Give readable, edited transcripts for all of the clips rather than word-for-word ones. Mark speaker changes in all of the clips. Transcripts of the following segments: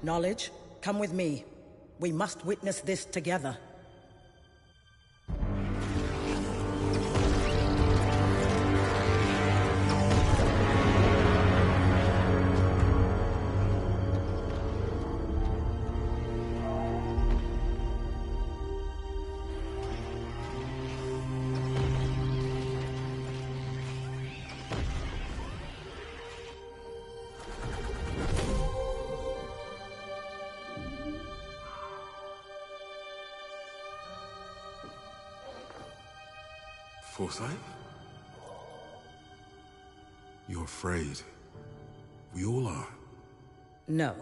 Speaker 1: Knowledge, come with me. We must witness this together.
Speaker 2: Forsyth? You're afraid. We all are.
Speaker 1: No.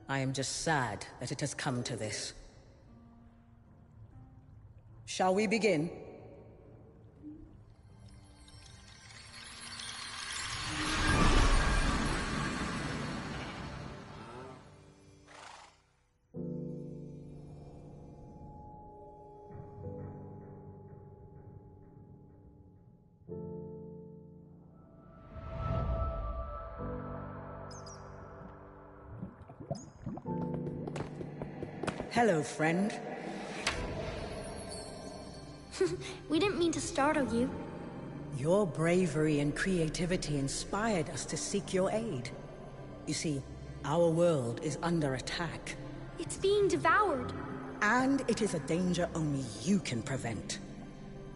Speaker 1: I am just sad that it has come to this. Shall we begin? Hello, friend.
Speaker 3: We didn't mean to startle you.
Speaker 1: Your bravery and creativity inspired us to seek your aid. You see, our world is under attack.
Speaker 3: It's being devoured.
Speaker 1: And it is a danger only you can prevent.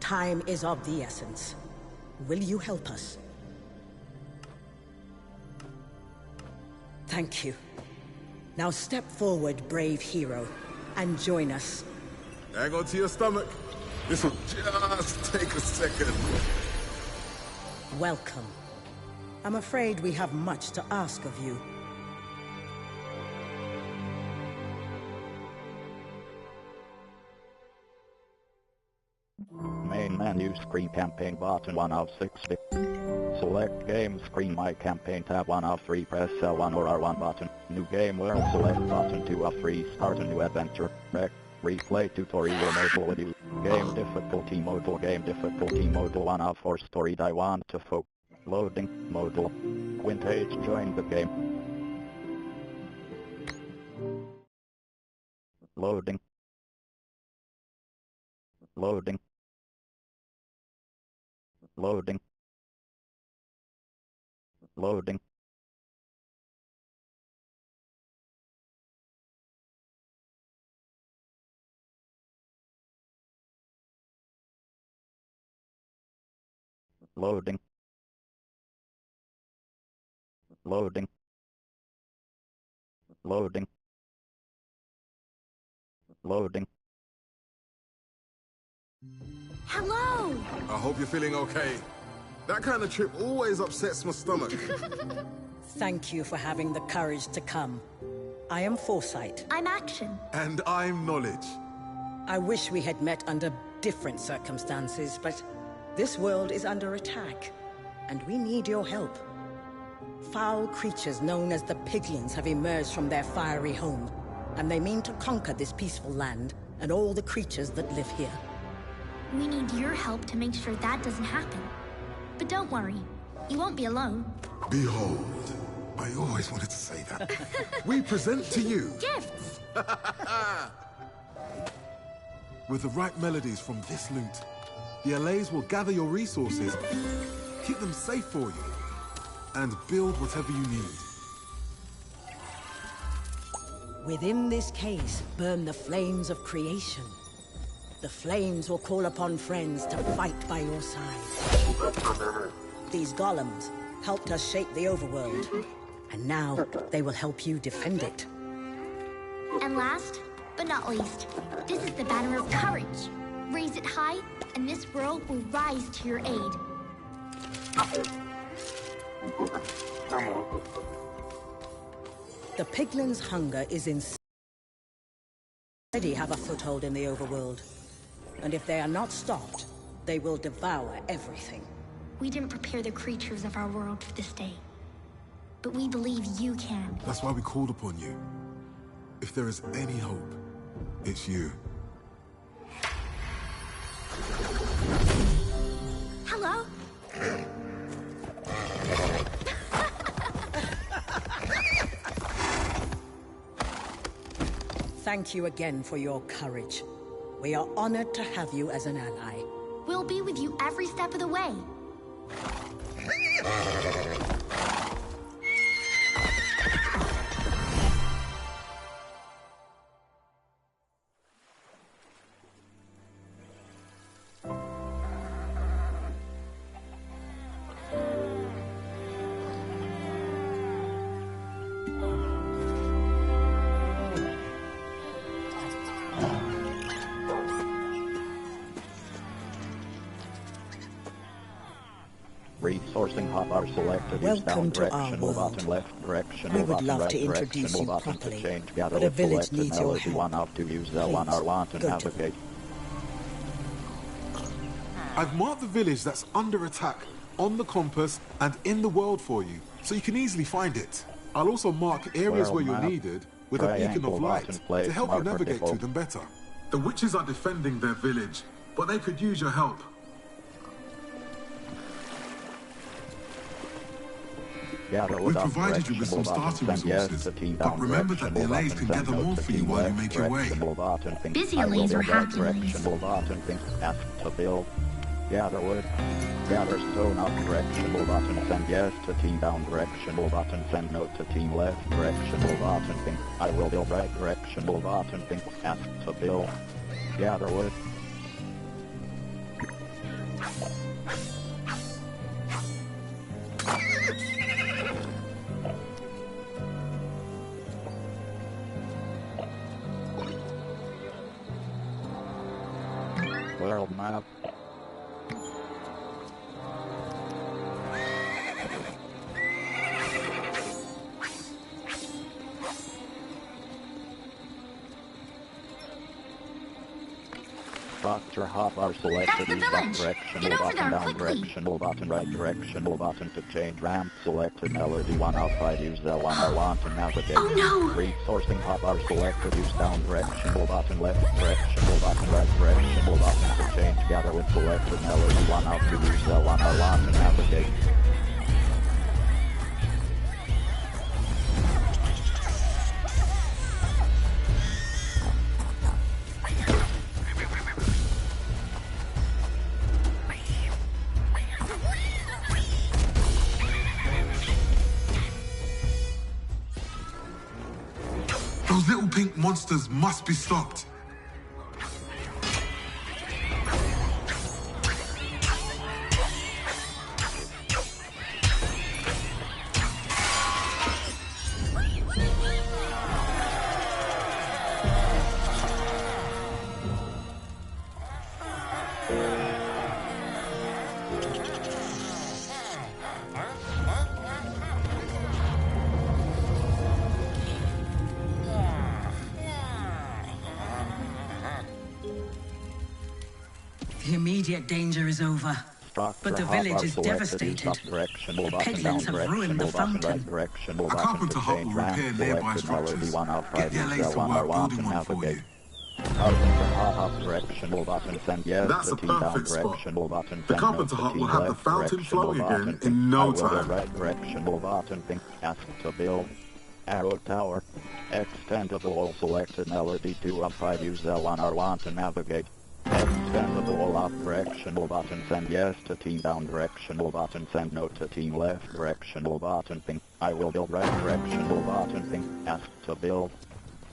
Speaker 1: Time is of the essence. Will you help us? Thank you. Now step forward, brave hero, and join us.
Speaker 2: Hang on to your stomach. This'll just take a second.
Speaker 1: Welcome. I'm afraid we have much to ask of you.
Speaker 4: Main menu screen campaign button 1 of 6. Select game screen my campaign tab 1 of 3. Press L1 or R1 button. New game world select button 2 of 3. Start a new adventure. Replay tutorial mode with game difficulty modal 1 of 4. Story I want to focus. Loading modal. Vintage join the game. Loading. Loading. Loading. Loading. Loading. Loading. Loading. Loading.
Speaker 3: Hello!
Speaker 2: I hope you're feeling okay. That kind of trip always upsets my stomach.
Speaker 1: Thank you for having the courage to come. I am Foresight.
Speaker 3: I'm Action.
Speaker 2: And I'm Knowledge.
Speaker 1: I wish we had met under different circumstances, but this world is under attack, and we need your help. Foul creatures known as the Piglins have emerged from their fiery home, and they mean to conquer this peaceful land and all the creatures that live here.
Speaker 3: We need your help to make sure that doesn't happen. But don't worry, you won't be alone.
Speaker 2: Behold, I always wanted to say that. We present to you...
Speaker 3: Gifts!
Speaker 2: With the right melodies from this loot, the LAs will gather your resources, keep them safe for you, and build whatever you need.
Speaker 1: Within this case burn the flames of creation. The flames will call upon friends to fight by your side. These golems helped us shape the overworld, and now they will help you defend it.
Speaker 3: And last, but not least, this is the banner of courage. Raise it high, and this world will rise to your aid.
Speaker 1: The piglins' hunger is insane. They already have a foothold in the overworld. And if they are not stopped, they will devour everything.
Speaker 3: We didn't prepare the creatures of our world for this day. But we believe you can.
Speaker 2: That's why we called upon you. If there is any hope, it's you.
Speaker 3: Hello?
Speaker 1: Thank you again for your courage. We are honored to have you as an ally.
Speaker 3: We'll be with you every step of the way.
Speaker 4: Resourcing hub are selected.
Speaker 1: Welcome to our
Speaker 4: direction, move
Speaker 1: world.
Speaker 4: button left direction,
Speaker 1: We
Speaker 4: move
Speaker 1: would
Speaker 4: button
Speaker 1: love
Speaker 4: right
Speaker 1: to
Speaker 4: direction,
Speaker 1: introduce
Speaker 4: move
Speaker 1: you
Speaker 4: button to
Speaker 1: properly,
Speaker 4: change gather
Speaker 1: but a
Speaker 4: with
Speaker 1: village
Speaker 4: selected
Speaker 1: needs your
Speaker 4: melody
Speaker 1: help.
Speaker 4: one up to use L1
Speaker 1: Please,
Speaker 4: R1 to
Speaker 1: go to
Speaker 4: navigate.
Speaker 2: I've marked the village that's under attack on the compass and in the world for you, so you can easily find it. I'll also mark areas
Speaker 4: World
Speaker 2: where you're
Speaker 4: map.
Speaker 2: needed with a beacon
Speaker 4: Triangle
Speaker 2: of light
Speaker 4: button place
Speaker 2: to help you
Speaker 4: marker
Speaker 2: navigate to
Speaker 4: default.
Speaker 2: them better. The witches are defending their village, but they could use your help.
Speaker 4: Gather
Speaker 2: We've
Speaker 4: with up
Speaker 2: provided you with
Speaker 4: direction,
Speaker 2: some
Speaker 4: move button,
Speaker 2: starter
Speaker 4: send yes
Speaker 2: resources,
Speaker 4: to team
Speaker 2: but
Speaker 4: down
Speaker 2: remember
Speaker 4: direction,
Speaker 2: that the
Speaker 4: move
Speaker 2: allays
Speaker 4: button,
Speaker 2: can
Speaker 4: send
Speaker 2: gather
Speaker 4: note
Speaker 2: more
Speaker 4: to
Speaker 2: for you
Speaker 4: team
Speaker 2: while you
Speaker 4: left
Speaker 2: make your way.
Speaker 4: direction, move button, think
Speaker 3: Busy
Speaker 4: I will
Speaker 3: allays
Speaker 4: build
Speaker 3: or
Speaker 4: right
Speaker 3: happy
Speaker 4: direction,
Speaker 3: allays?
Speaker 4: move button, think ask to build. Gather wood. Gather stone up direction, move button, send yes to team down direction, move button, send note to team left direction, move button, think I will build right direction, move button, think ask to build. Gather wood. World map. Structure hop are selected.
Speaker 3: That's the
Speaker 4: Use up
Speaker 3: village.
Speaker 4: direction,
Speaker 3: Get
Speaker 4: move
Speaker 3: over
Speaker 4: button
Speaker 3: there
Speaker 4: down
Speaker 3: quickly.
Speaker 4: direction, move button right direction, move button to change ramp. Selected melody 1 outside. Use L1 R1 to navigate.
Speaker 3: Oh no!
Speaker 4: Resourcing hop are selected. Use down direction, move button left direction, move button right direction, move button to change. Gather with selected melody 1 out to use L1 R1 to navigate.
Speaker 2: Those little pink monsters must be stopped.
Speaker 1: The immediate danger is over. But the village is devastated. The piglins have ruined the fountain.
Speaker 2: A carpenter hut will repair nearby structures. Get the allays to work building one for you. That's a perfect spot. The carpenter hut will have the fountain flowing again in no time.
Speaker 4: Arrow tower. Extend the wall selected melody 2 up 5 use L1 R1 to navigate. Extend the wall up directional button send yes to team down directional button send no to team left directional button think I will build right directional button think ask to build.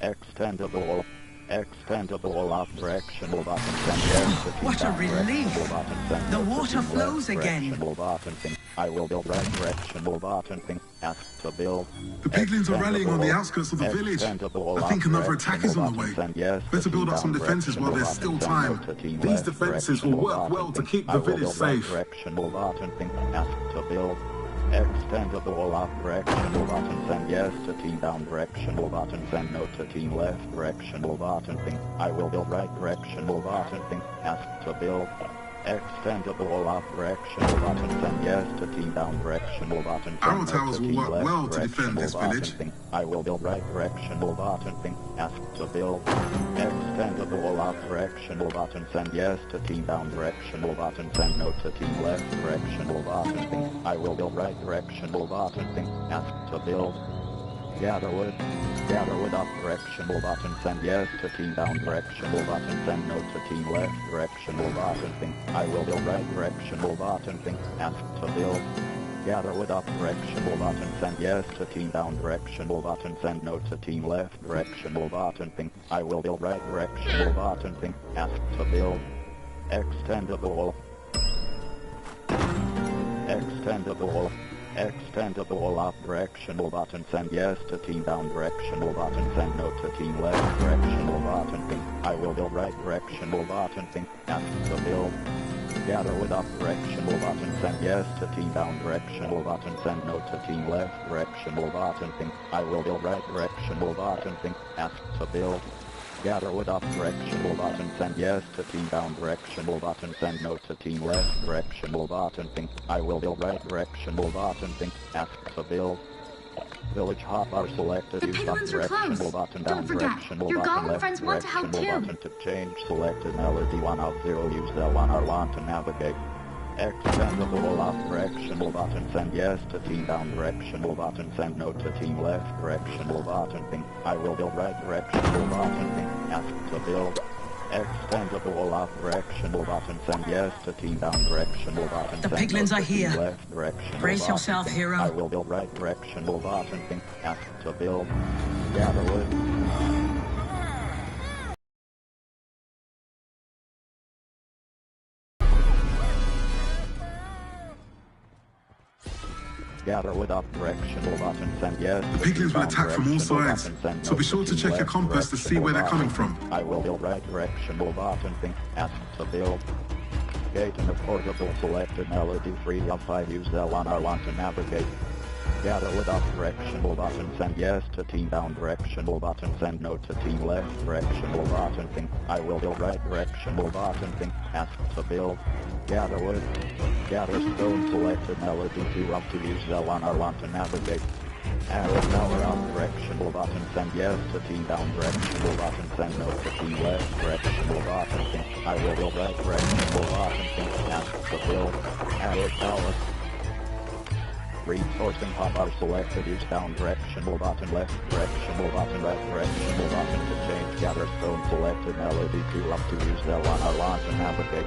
Speaker 4: Extend the wall. Extendable up directional button send yes to
Speaker 5: What a
Speaker 4: down
Speaker 5: relief!
Speaker 4: directional button send
Speaker 5: The
Speaker 4: no to
Speaker 5: water
Speaker 4: team
Speaker 5: flows
Speaker 4: left
Speaker 5: again.
Speaker 4: directional button thing. I will build right directional button thing. Ask to build.
Speaker 2: The piglins are rallying on the outskirts of the village. I think another attack is on the way. Better build up some defenses while there's still time. These defenses will work well to keep the village safe.
Speaker 4: Directional button thing. Ask to build. Extendable up directional button send yes to team down directional button send no to team left directional button thing. I will build right directional button thing. Ask to build. Extendable up directional button send yes to team down directional button send
Speaker 2: Arrow
Speaker 4: no
Speaker 2: towers
Speaker 4: to
Speaker 2: will
Speaker 4: team
Speaker 2: work
Speaker 4: left
Speaker 2: well to defend
Speaker 4: directional
Speaker 2: this
Speaker 4: button
Speaker 2: village.
Speaker 4: thing. I will build right directional button thing. Ask to build. Extendable up directional button send yes to team down directional button send no to team left directional button thing. I will build right directional button thing. Ask to build. Gather wood up directional button send yes to team down directional button send no to team left directional button thing. I will build right directional button thing. Ask to build. Gather wood up directional button send yes to team down directional button send no to team left directional button thing. I will build right directional button thing. Ask to build. Extendable up directional button send yes to team down directional button send no to team left directional button thing. I will build right directional button thing. Ask to build. Gather wood up directional button send yes to team down directional button send no to team left directional button thing. I will build right directional button thing. Ask to build. Gather wood up directional button send yes to team down directional button send no to team left directional button thing. I will build right directional button thing. Ask to build. Village hop are selected.
Speaker 3: The
Speaker 4: Use up
Speaker 3: piglins are
Speaker 4: directional
Speaker 3: close.
Speaker 4: button
Speaker 3: Don't
Speaker 4: down
Speaker 3: forget,
Speaker 4: directional
Speaker 3: your
Speaker 4: button
Speaker 3: golem
Speaker 4: left
Speaker 3: friends want to help
Speaker 4: directional
Speaker 3: too.
Speaker 4: button to change selected melody 1 of 0. Use L1R1 to navigate. Extendable up directional button send yes to team down directional button send no to team left directional button thing. I will build right directional button thing. Ask to build. Extendable up directional button send yes to team down directional button
Speaker 5: The
Speaker 4: send
Speaker 5: piglins
Speaker 4: no
Speaker 5: are
Speaker 4: to team
Speaker 5: here.
Speaker 4: left directional
Speaker 5: Brace
Speaker 4: button
Speaker 5: yourself,
Speaker 4: thing.
Speaker 5: hero.
Speaker 4: I will build right directional button thing. Ask to build. Gather wood. Gather wood up directional button send yes.
Speaker 2: The piglins will attack from all sides, so be sure to check your compass to see where they're coming from.
Speaker 4: I will build right directional button thing. Ask to build. Gate and the portable selected melody 3 of 5. Use L1R1 to navigate. Gather wood up directional button send yes to team down directional button send no to team left directional button thing. I will build right directional button thing. Ask to build. Gather wood. Gather stone selected melody 2 of 2. Use L1R1 to navigate. Arrow tower up directional button send yes to team down directional button send no to team left directional button thing. I will build right directional button thing. Ask to build. Arrow tower. Reinforcing hub are selected. Use down directional button left directional button right directional button to change. Gather stone selected melody 2 up to use L1R1 to navigate.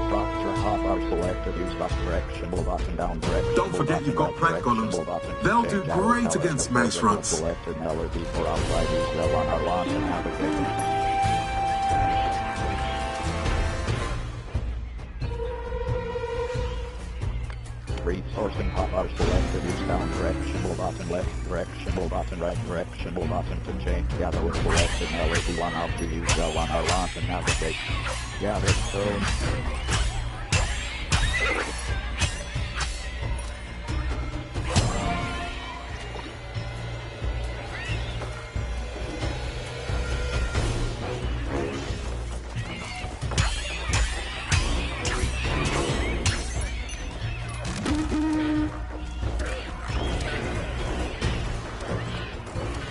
Speaker 4: Structure hub are selected. Use up directional button down directional.
Speaker 2: Don't forget
Speaker 4: button,
Speaker 2: you've got
Speaker 4: right
Speaker 2: plank
Speaker 4: directional
Speaker 2: golems.
Speaker 4: button to
Speaker 2: They'll
Speaker 4: change.
Speaker 2: do
Speaker 4: Arrow
Speaker 2: great
Speaker 4: tower
Speaker 2: against
Speaker 4: and the
Speaker 2: maze
Speaker 4: portable
Speaker 2: runs.
Speaker 4: Selected melody for outside. Use L1R1 to navigate. Reinforcing hub are selected. Use down directional button left directional button right directional button to change. Gather with selected melody 1 of the use L1R1 to navigate. Gather stone.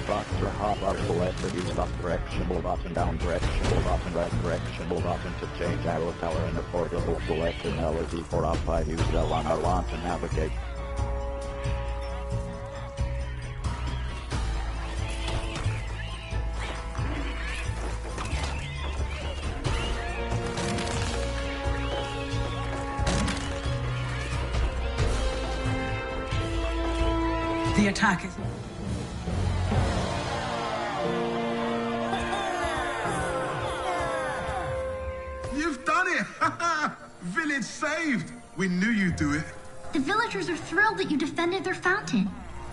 Speaker 4: Structure hub are selected. Use up directional button down directional button right directional button to change. Arrow tower and the portable selected melody for up 5. Use L1R1 to navigate.
Speaker 5: The attack is...
Speaker 2: Village saved! We knew you'd do it.
Speaker 3: The villagers are thrilled that you defended their fountain.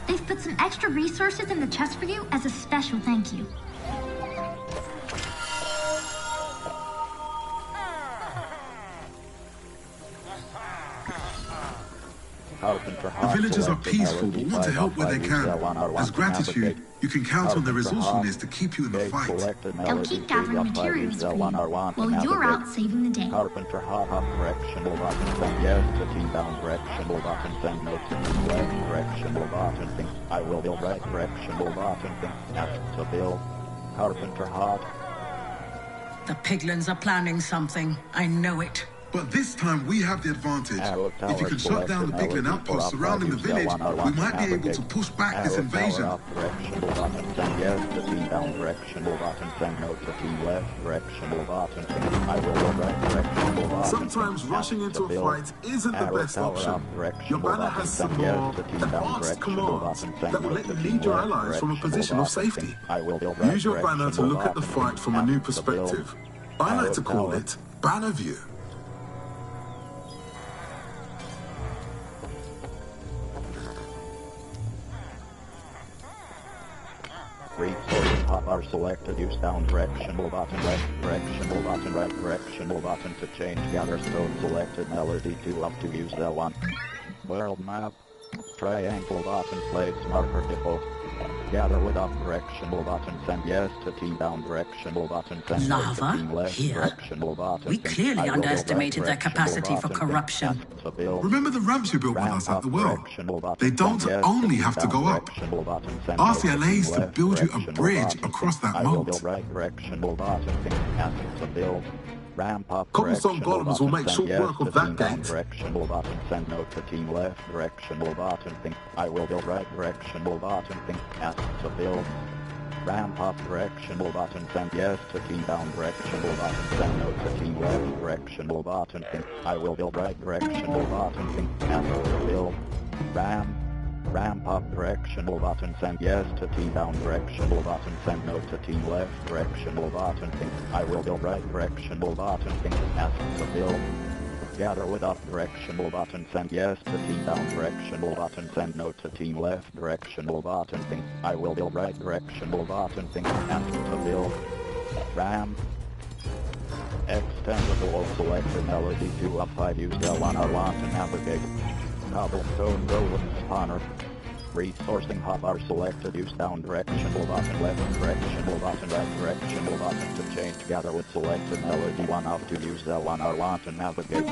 Speaker 3: They've put some extra resources in the chest for you as a special thank you.
Speaker 2: The villagers are peaceful but want to help where they can. As gratitude, you can count on their resourcefulness to keep you in the fight.
Speaker 3: They'll keep gathering materials for you while you're out saving the day.
Speaker 4: Carpenter hot up directional button send yes to team down directional button send no to team left directional button think I will build right directional button think ask to build Carpenter hot.
Speaker 1: The piglins are planning something. I know it.
Speaker 2: But this time we have the advantage. If you can shut down the piglin outposts surrounding the village, we might be able to push back this invasion.
Speaker 4: Directional button send yes to team down directional button send no to team left directional button think I will build right directional button.
Speaker 2: Sometimes rushing into a fight isn't the best option. Your banner has some more advanced commands that will let you lead your allies from a position of safety. Use your banner to look at the fight from a new perspective. I like to call it Banner View.
Speaker 4: Resources hop are selected, use down directional button, left directional button, right directional button to change gather stone selected melody 2 up to use L1. World map, triangle button, place marker default. Gather with up directional button, send yes to team down directional button, send no to team left directional button.
Speaker 1: We clearly underestimated their capacity for corruption.
Speaker 2: Remember the ramps you built with us at the well? They don't only have to go up. Ask the LAs to build you a bridge across that moat.
Speaker 4: Ramp up
Speaker 2: cobblestone golems will make short work of that gate.
Speaker 4: Directional button send no to team left directional button think I will build right directional button think ask to build ramp up directional button send yes to team down directional button send no to team left directional button think I will build right directional button think ask to build ramp up directional button send yes to team down directional button send no to team left directional button think I will build right directional button think ask to build gather with up directional button send yes to team down directional button send no to team left directional button think I will build right directional button think ask to build ramp extend the wall selected melody 2 up 5 use L1 R1 to navigate cobblestone golem spawner. Resourcing hub are selected, use down directional button, left directional button, right directional button to change gather with selected melody 1 up to use L1 R1 to navigate.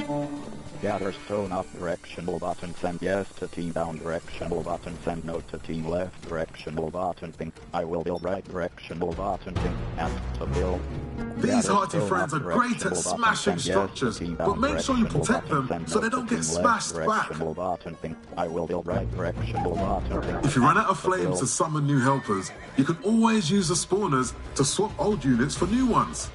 Speaker 4: Gather stone up directional button, send yes to team down directional button, send no to team left directional button, think I will build right directional button, think ask to build.
Speaker 2: These hearty friends are great at smashing structures, but make sure you protect them so they don't get smashed back.
Speaker 4: I will build right directional button.
Speaker 2: If you run out of flames to summon new helpers, you can always use the spawners to swap old units for new ones.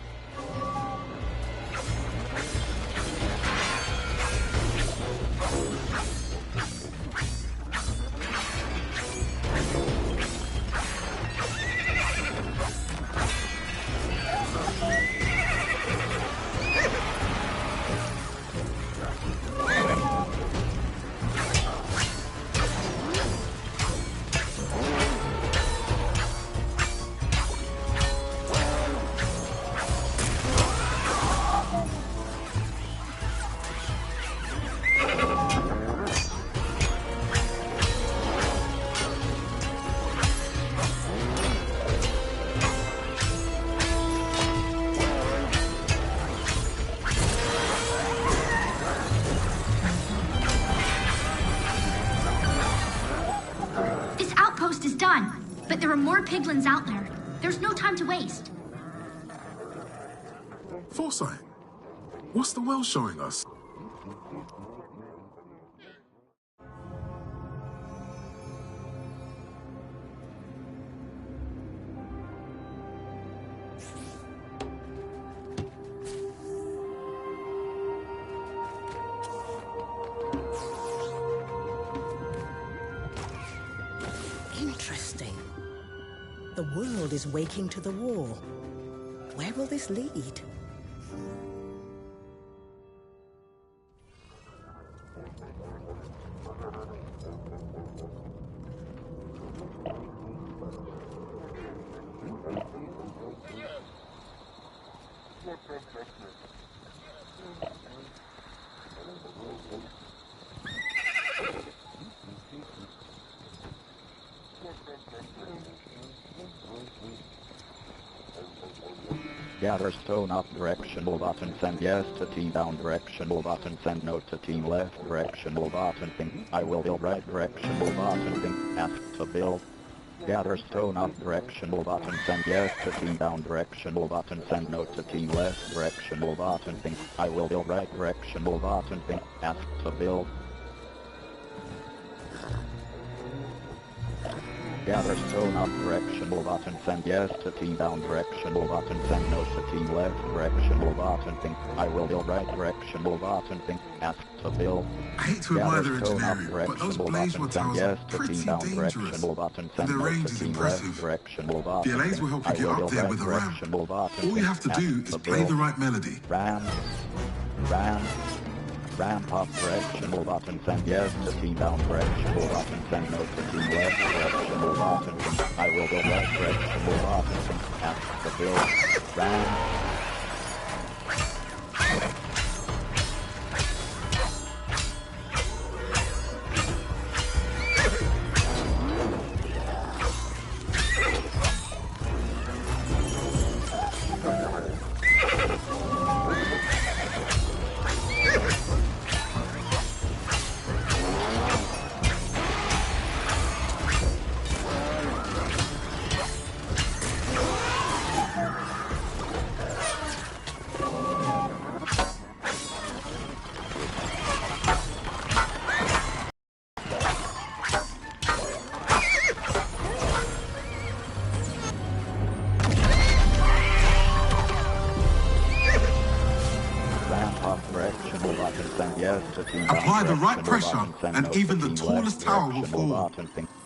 Speaker 3: But there are more piglins out there. There's no time to waste.
Speaker 2: Foresight, what's the well showing us?
Speaker 1: Interesting. The world is waking to the war. Where will this lead?
Speaker 4: Gather stone up directional button, send yes to team down directional button, send no to team left directional button, think I will build right directional button, think ask to build. Gather stone up directional button, send yes to team down directional button, send no to team left directional button, think I will build right directional button, think ask to build. Gather stone up directional button, send yes to team down directional button, send no to team left directional button, think I will build right directional button, think ask to build.
Speaker 2: I hate to admire their engineering, but those blaze-wall towers are pretty dangerous, and their range is impressive. The LAs will help you get up there with a ramp. All you have to do is play the right melody.
Speaker 4: Ramp up directional button, send yes to team down directional button, send no to team left directional button, I will go left directional button, ask to build. Ramp.
Speaker 2: Apply the right pressure, and even the tallest tower will fall.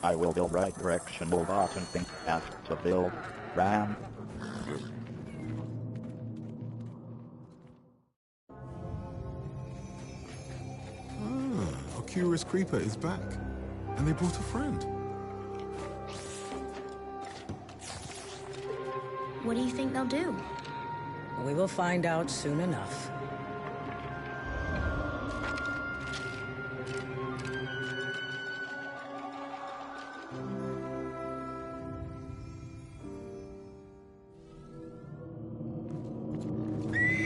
Speaker 4: I will build right directional button, think ask to build. Ram.
Speaker 2: A curious creeper is back, and they brought a friend.
Speaker 3: What do you think they'll do?
Speaker 1: We will find out soon enough.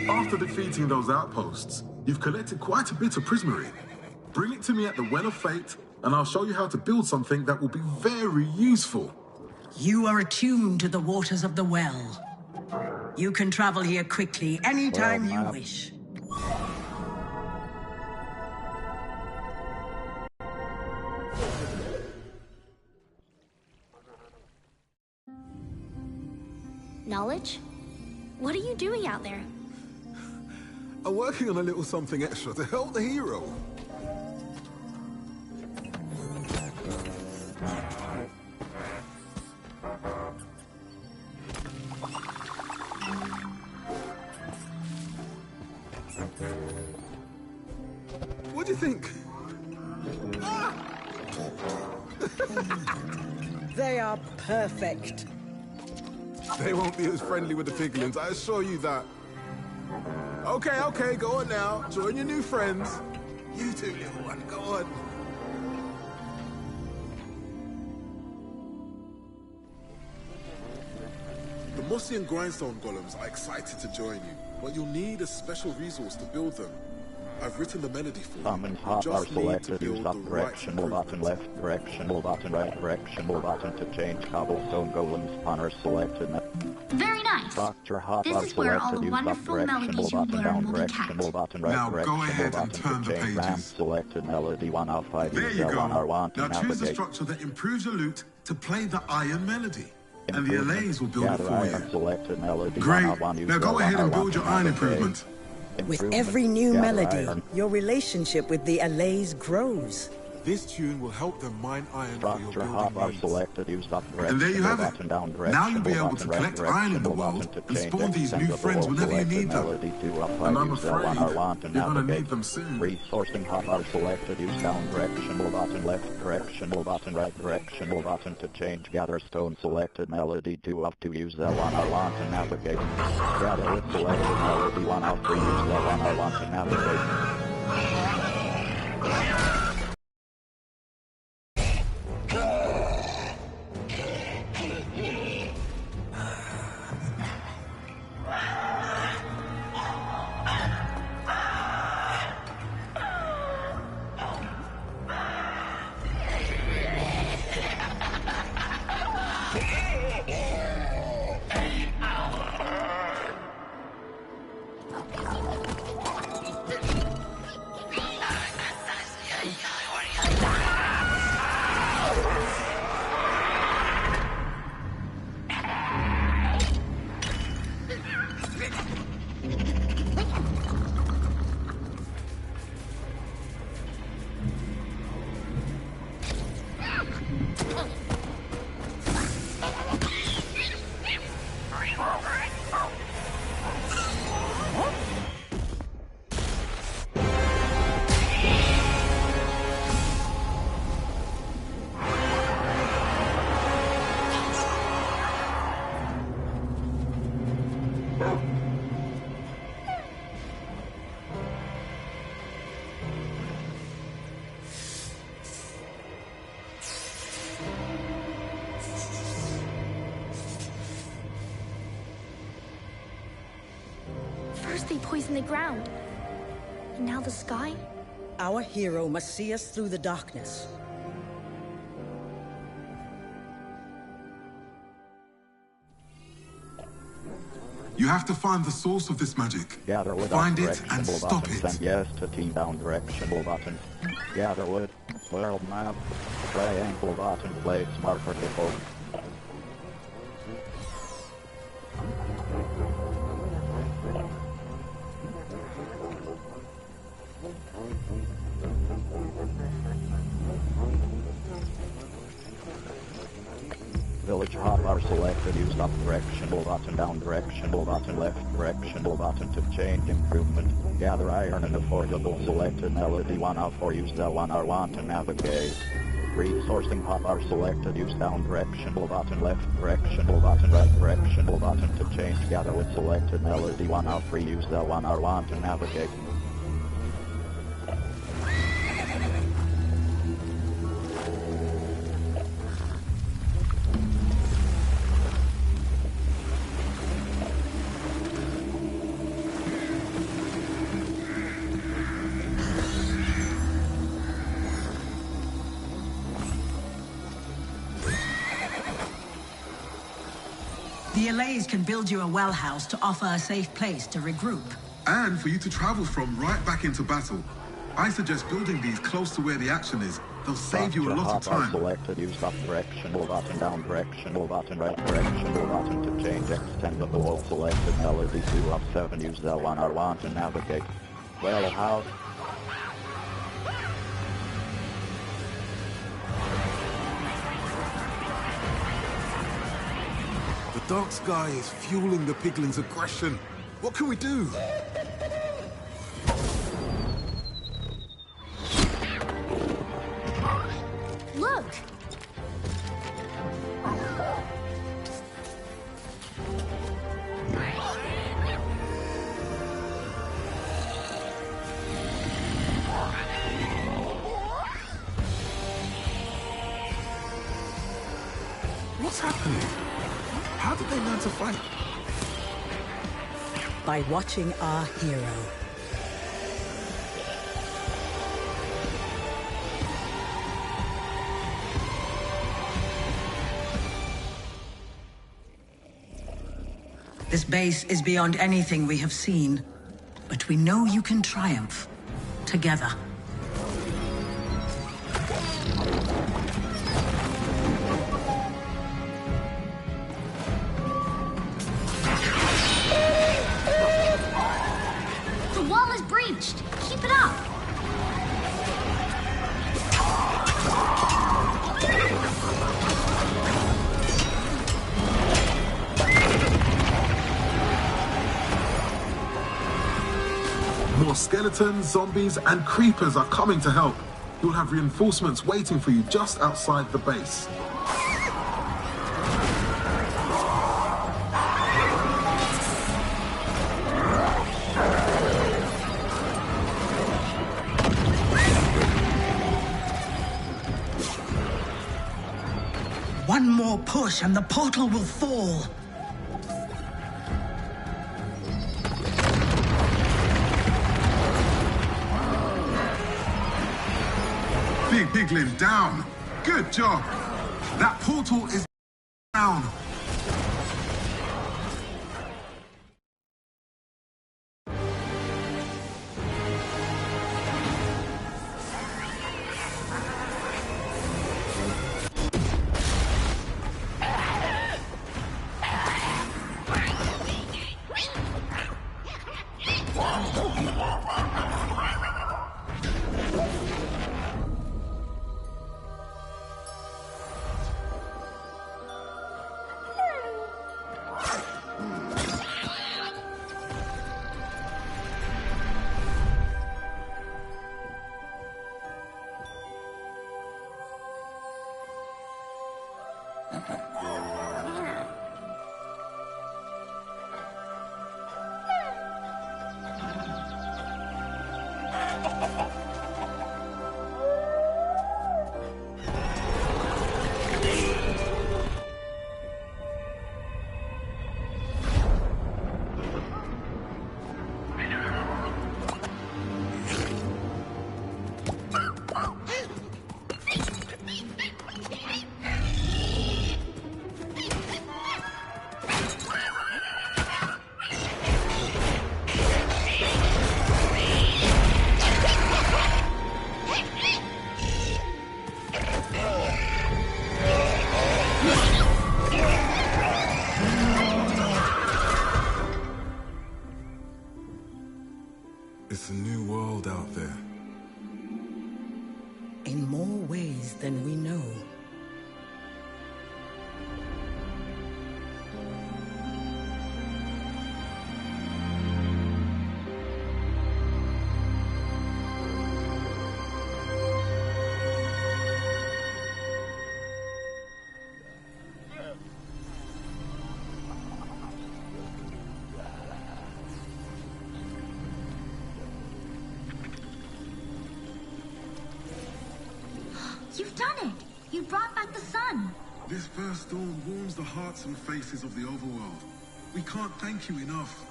Speaker 2: After defeating those outposts, you've collected quite a bit of prismarine. Bring it to me at the Well of Fate, and I'll show you how to build something that will be very useful.
Speaker 1: You are attuned to the waters of the well. You can travel here quickly anytime you wish.
Speaker 3: Knowledge? What are you doing out there?
Speaker 2: I'm working on a little something extra to help the hero. What do you think?
Speaker 1: They are perfect.
Speaker 2: They won't be as friendly with the piglins, I assure you that. Okay, go on now. Join your new friends. You two, little one, go on. The Mossy and Grindstone golems are excited to join you, but you'll need a special resource to build them. I've written the melody for you.
Speaker 4: Thumb and hop are selected. Use up directional button, left directional button, right directional button to change cobblestone golems. Spawners selected.
Speaker 3: Very nice.
Speaker 4: Dr. Hop
Speaker 3: This
Speaker 4: are
Speaker 3: is where all
Speaker 4: selected.
Speaker 3: the
Speaker 4: Use up
Speaker 3: wonderful
Speaker 4: directional
Speaker 3: melodies you
Speaker 4: button, down
Speaker 3: learn will be
Speaker 4: directional
Speaker 3: kept.
Speaker 4: button, right
Speaker 2: Now go
Speaker 4: directional
Speaker 2: ahead and
Speaker 4: button
Speaker 2: turn
Speaker 4: to
Speaker 2: the
Speaker 4: change ramp.
Speaker 2: pages.
Speaker 4: Selected melody 1 of 5.
Speaker 2: There
Speaker 4: Use
Speaker 2: you go.
Speaker 4: L1R1 to
Speaker 2: Now choose the
Speaker 4: navigate.
Speaker 2: structure that improves your loot to play the iron melody. And the
Speaker 4: Improvement.
Speaker 2: LAs will build it
Speaker 4: Gather
Speaker 2: for
Speaker 4: iron
Speaker 2: you.
Speaker 4: selected melody
Speaker 2: Great.
Speaker 4: 1 use
Speaker 2: Now go ahead and
Speaker 4: L1R1
Speaker 2: build your
Speaker 4: to
Speaker 2: iron
Speaker 4: navigate.
Speaker 2: improvement.
Speaker 1: With
Speaker 4: Improvement.
Speaker 1: every new
Speaker 4: Gather
Speaker 1: melody,
Speaker 4: iron.
Speaker 1: your relationship with the Allays grows.
Speaker 2: This tune will help them mine iron for your building needs.
Speaker 4: Selected, use up
Speaker 2: And there you have it. Now you'll be able to collect iron in the world and spawn these new friends whenever you need them. And I'm afraid you're gonna need them soon.
Speaker 4: Resourcing hotbar selected, use down directional button, left directional button, right directional button to change. Gather stone selected, melody 2 of 2, use L1 R1 to navigate. Gather with selected, melody 1 of 3, use L1 R1 to navigate.
Speaker 3: First they poisoned the ground, and now the sky?
Speaker 1: Our hero must see us through the darkness.
Speaker 2: You have to find the source of this magic.
Speaker 4: Gather wood,
Speaker 2: find it and stop it.
Speaker 4: Send yes to team down directional button. Gather wood, world map, triangle button, place marker default. Village hotbar selected, use up directional button, down directional button, left directional button to change improvement. Gather iron and affordable selected, melody 1 of 4, use L1 R1 to navigate. Resourcing hotbar selected, use down directional button, left directional button, right directional button to change. Gather with selected, melody 1 of 3, use L1 R1 to navigate.
Speaker 1: The Allays can build you a well house to offer a safe place to regroup.
Speaker 2: And for you to travel from right back into battle. I suggest building these close to where the action is. They'll save you a lot of time.
Speaker 4: Selected, use up directional button, down directional button, right directional button to change. Extendable selected, melody 2 of 7, use L1 R1 to navigate. Well house.
Speaker 2: The dark sky is fueling the piglins' aggression. What can we do?
Speaker 3: Look!
Speaker 2: What's happening? How did they learn to fight?
Speaker 1: By watching our hero. This base is beyond anything we have seen, but we know you can triumph together.
Speaker 3: The wall is breached. Keep it up.
Speaker 2: Skeletons, zombies, and creepers are coming to help. You'll have reinforcements waiting for you just outside the base.
Speaker 1: One more push and the portal will fall.
Speaker 2: Big Piglin down. Good job. That portal is down. It's a new world out there.
Speaker 1: In more ways than we know.
Speaker 3: You've done it! You brought back the sun!
Speaker 2: This first dawn warms the hearts and faces of the overworld. We can't thank you enough.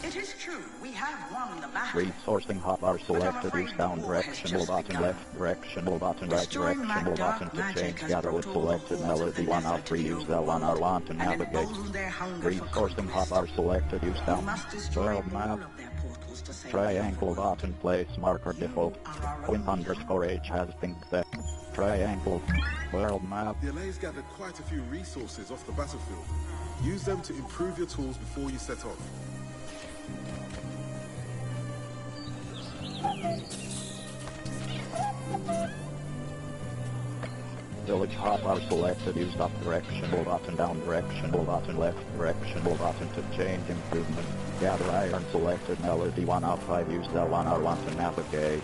Speaker 1: It is true, we have won the battle.
Speaker 4: Resourcing hotbar selected, use down directional button, left directional button, right directional button to change, gather with selected melody, 1 out 3, use L1 R1 to navigate. Resourcing hotbar selected, use down world map. Triangle button, place marker default. Win_H has been set. Triangle world map.
Speaker 2: The LA's gathered quite a few resources off the battlefield. Use them to improve your tools before you set off.
Speaker 4: Village hotbar selected, used up directional button, down directional button, left directional button to change improvement. Gather iron selected, melody 1 out 5, used L1 R1 to navigate.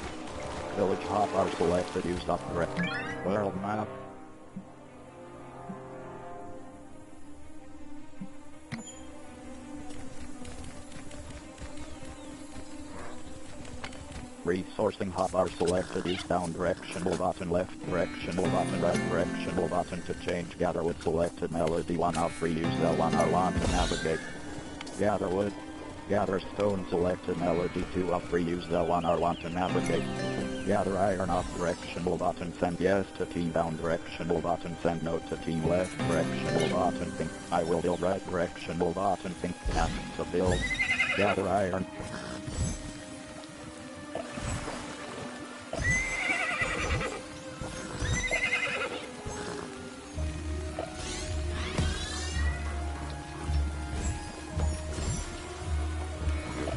Speaker 4: Village hotbar selected, used up world map. Resourcing hotbar selected, use down directional button, left directional button, right directional button to change. Gather wood selected, melody 1 out 3, use L1 R1 to navigate. Gather wood. Gather stone selected, melody 2 out 3, use L1 R1 to navigate. Gather iron up directional button, send yes to team, down directional button, send no to team, left directional button, think I will build, right directional button, think ask to build. Gather iron.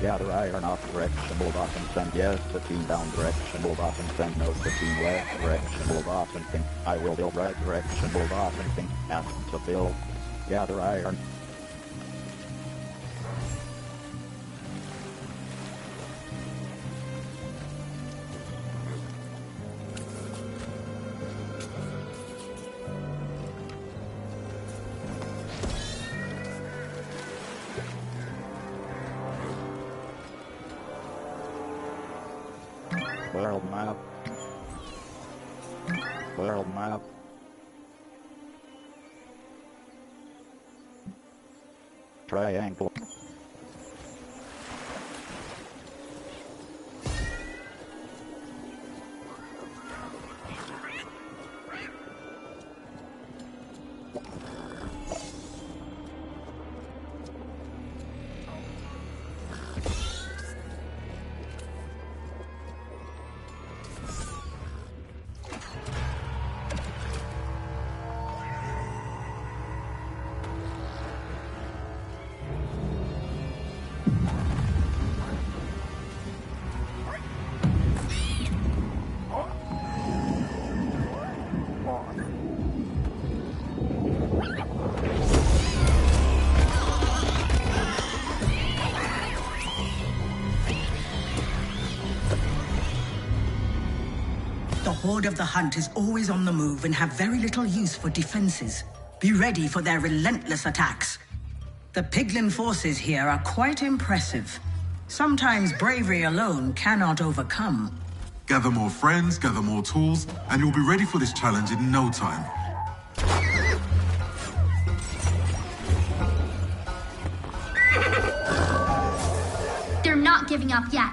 Speaker 4: Gather iron up directional button, send yes to team, down directional button, send no to team, left directional button, think I will build, right directional button, think ask to build. Gather iron. World map. World map. Triangle.
Speaker 1: The Horde of the Hunt is always on the move and have very little use for defenses. Be ready for their relentless attacks. The Piglin forces here are quite impressive. Sometimes bravery alone cannot overcome.
Speaker 2: Gather more friends, gather more tools, and you'll be ready for this challenge in no time.
Speaker 3: They're not giving up yet.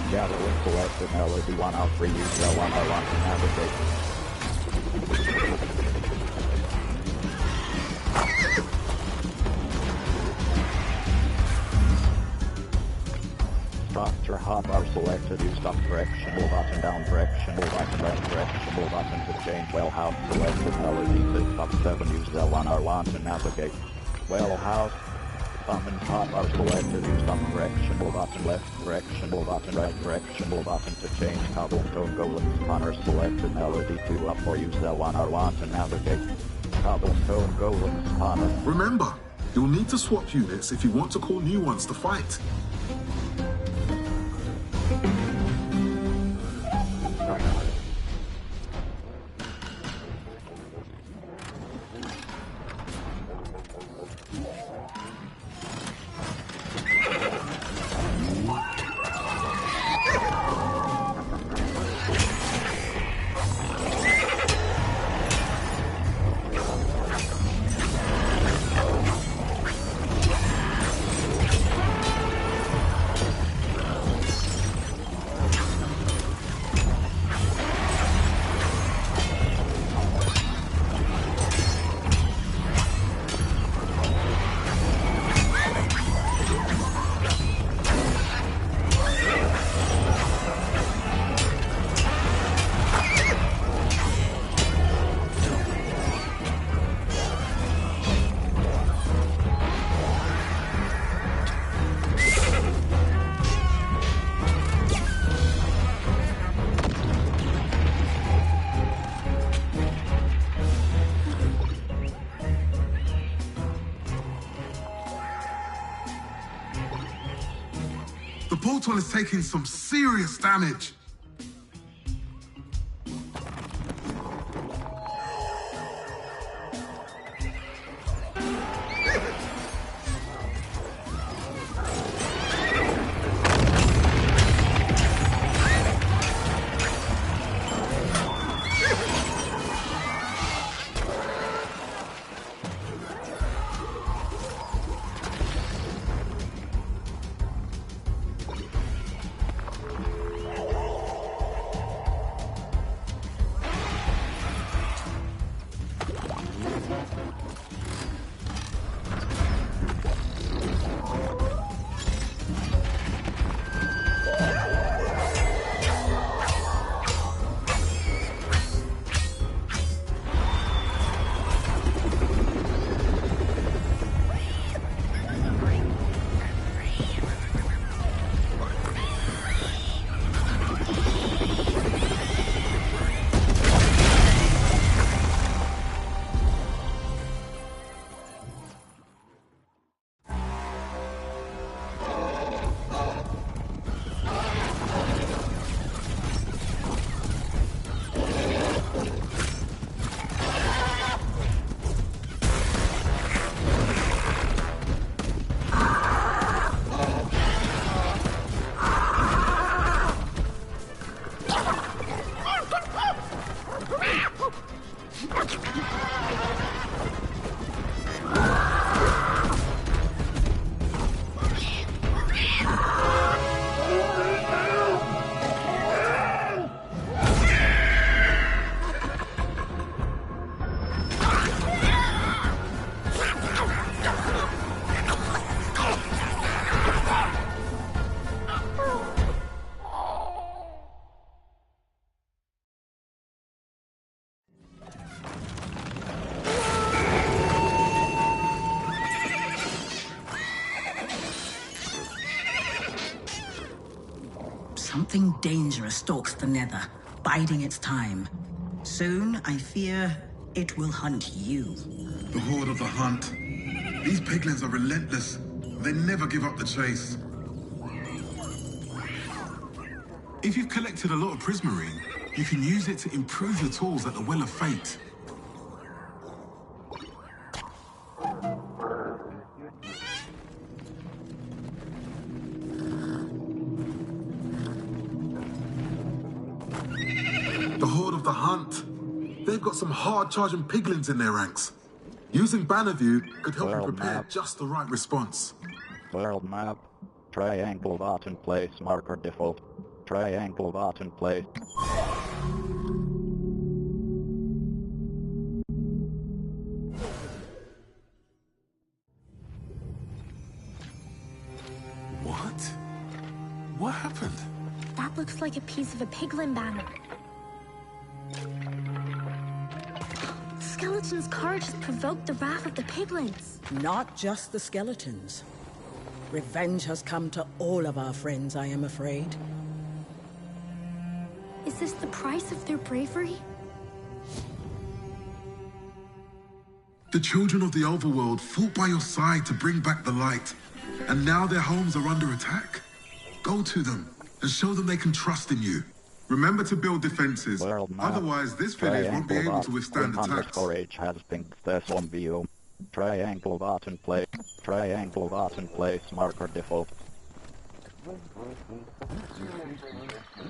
Speaker 4: Gather with collective melody 1 out 3 use L1 R1 to navigate. Structure hotbar selected, use up directional button, down directional button, left directional button to change well house selected melody 6 up 7 use L1 R1 to navigate. Well house. Summon hotbar selected, use up directional button, left directional button, right directional button to change cobblestone golem spawner selected melody 2 up or use L1 R1 to navigate. Cobblestone golem spawner.
Speaker 2: Remember, you'll need to swap units if you want to call new ones to fight. The portal is taking some serious damage.
Speaker 1: Something dangerous stalks the Nether, biding its time. Soon, I fear, it will hunt you.
Speaker 2: The Horde of the Hunt. These piglins are relentless. They never give up the chase. If you've collected a lot of prismarine, you can use it to improve your tools at the Well of Fate. The Horde of the Hunt. They've got some hard-charging piglins in their ranks. Using Banner View could help you prepare just the right response.
Speaker 4: World map. Triangle button place marker default. Triangle button place.
Speaker 2: What? What happened?
Speaker 3: That looks like a piece of a piglin banner. Skeleton's courage has provoked the wrath of the piglins.
Speaker 1: Not just the skeletons. Revenge has come to all of our friends, I am afraid.
Speaker 3: Is this the price of their bravery?
Speaker 2: The children of the overworld fought by your side to bring back the light, and now their homes are under attack. Go to them and show them they can trust in you. Remember to build defenses, otherwise this village won't be able to withstand attacks.
Speaker 4: Storage has been this on view. Triangle button place. Triangle button place marker default.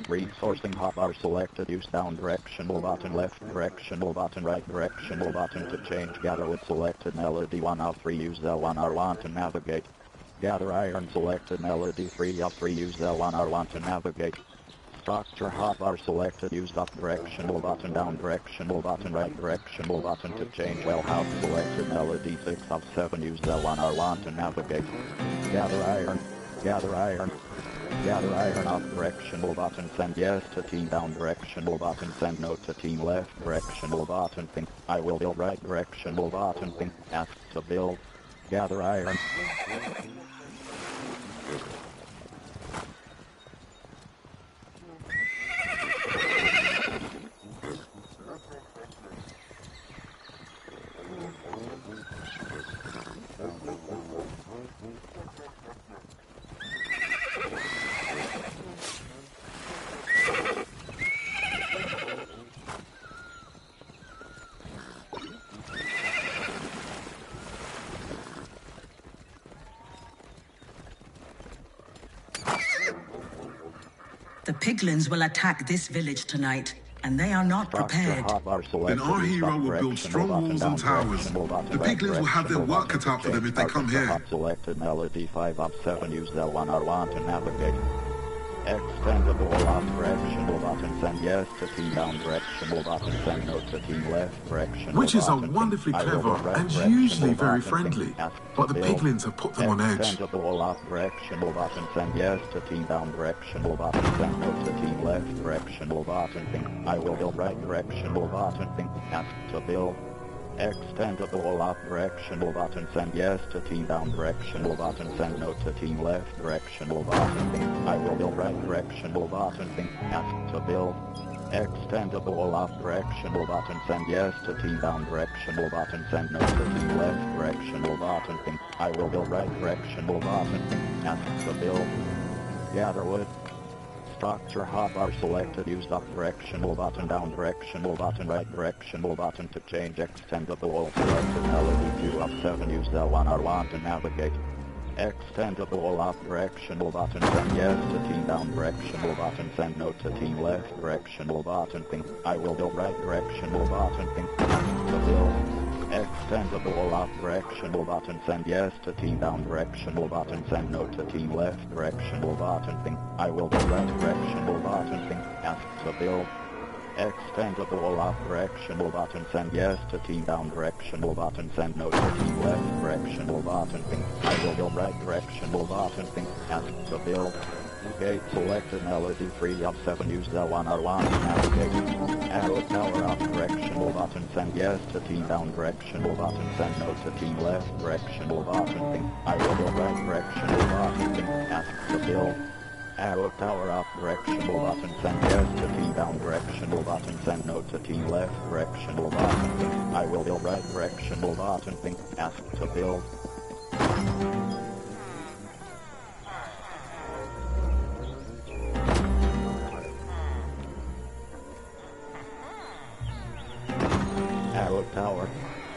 Speaker 4: Resourcing hotbar selected. Use down directional button, left directional button, right directional button to change. Gather with selected melody 1 of 3. Use L1 R1 to navigate. Gather iron selected melody 3 of 3. Use L1 R1 to navigate. Structure hotbar selected. Use up directional button, down directional button, right directional button to change. Well house selected melody 6 of 7. Use L1 R1 to navigate. Gather iron. Gather iron. Gather iron up directional button, send yes to team down directional button, send no to team left directional button, think I will build right directional button, think ask to build. Gather iron.
Speaker 1: The piglins will attack this village tonight, and they are not prepared.
Speaker 2: Then our hero will build strong walls and towers. The piglins will have their work cut out for them if they come here.
Speaker 4: Selected melody 5 of 7. Use L1 R1 to navigate. Extendable up directional button, send yes to team down directional button, send no to team left directional.
Speaker 2: Witches are wonderfully clever and usually very friendly, but the piglins have put them on edge.
Speaker 4: Extendable up directional button, send yes to team down directional button, send no to team left directional button, think I will build right directional button, think ask to build. Extendable up directional button, send yes to team down directional button, send no to team left directional button, think I will build right directional button, think ask to build. Extendable up directional button, send yes to team down directional button, send no to team left directional button, think I will build right directional button, think ask to build. Gather wood. Structure hotbar selected. Use up directional button, down directional button, right directional button to change. Extendable selected melody 2 of 7. Use L1 R1 to navigate. Extendable up directional button, send yes to team down directional button, send no to team left directional button, think I will build right directional button, think to build. Extendable up directional button, send yes to team down directional button, send no to team left directional button, think I will go right directional button, think ask to build. Extendable up directional button, send yes to team down directional button, send no to team left directional button, think I will go right directional button, think ask to build. Gate selected melody 3 of 7 use L1R1 navigate. Arrow tower up directional button, send yes to team down directional button, send no to team left directional button, think I will go right directional button, think ask to build. Arrow tower up directional button, send yes to team down directional button, send no to team left directional button, think I will build right directional button, think ask to build.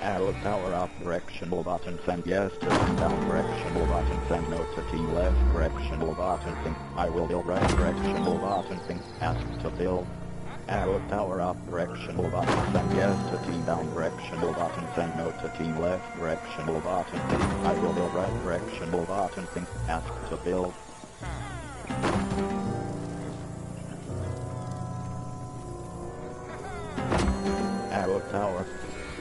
Speaker 4: Arrow tower up directional button, send yes to team down directional button, send no to team left directional button, think I will build right directional button, think ask to build. Arrow tower up directional button, send yes to team down directional button, send no to team left directional button, think I will build right directional button, think ask to build.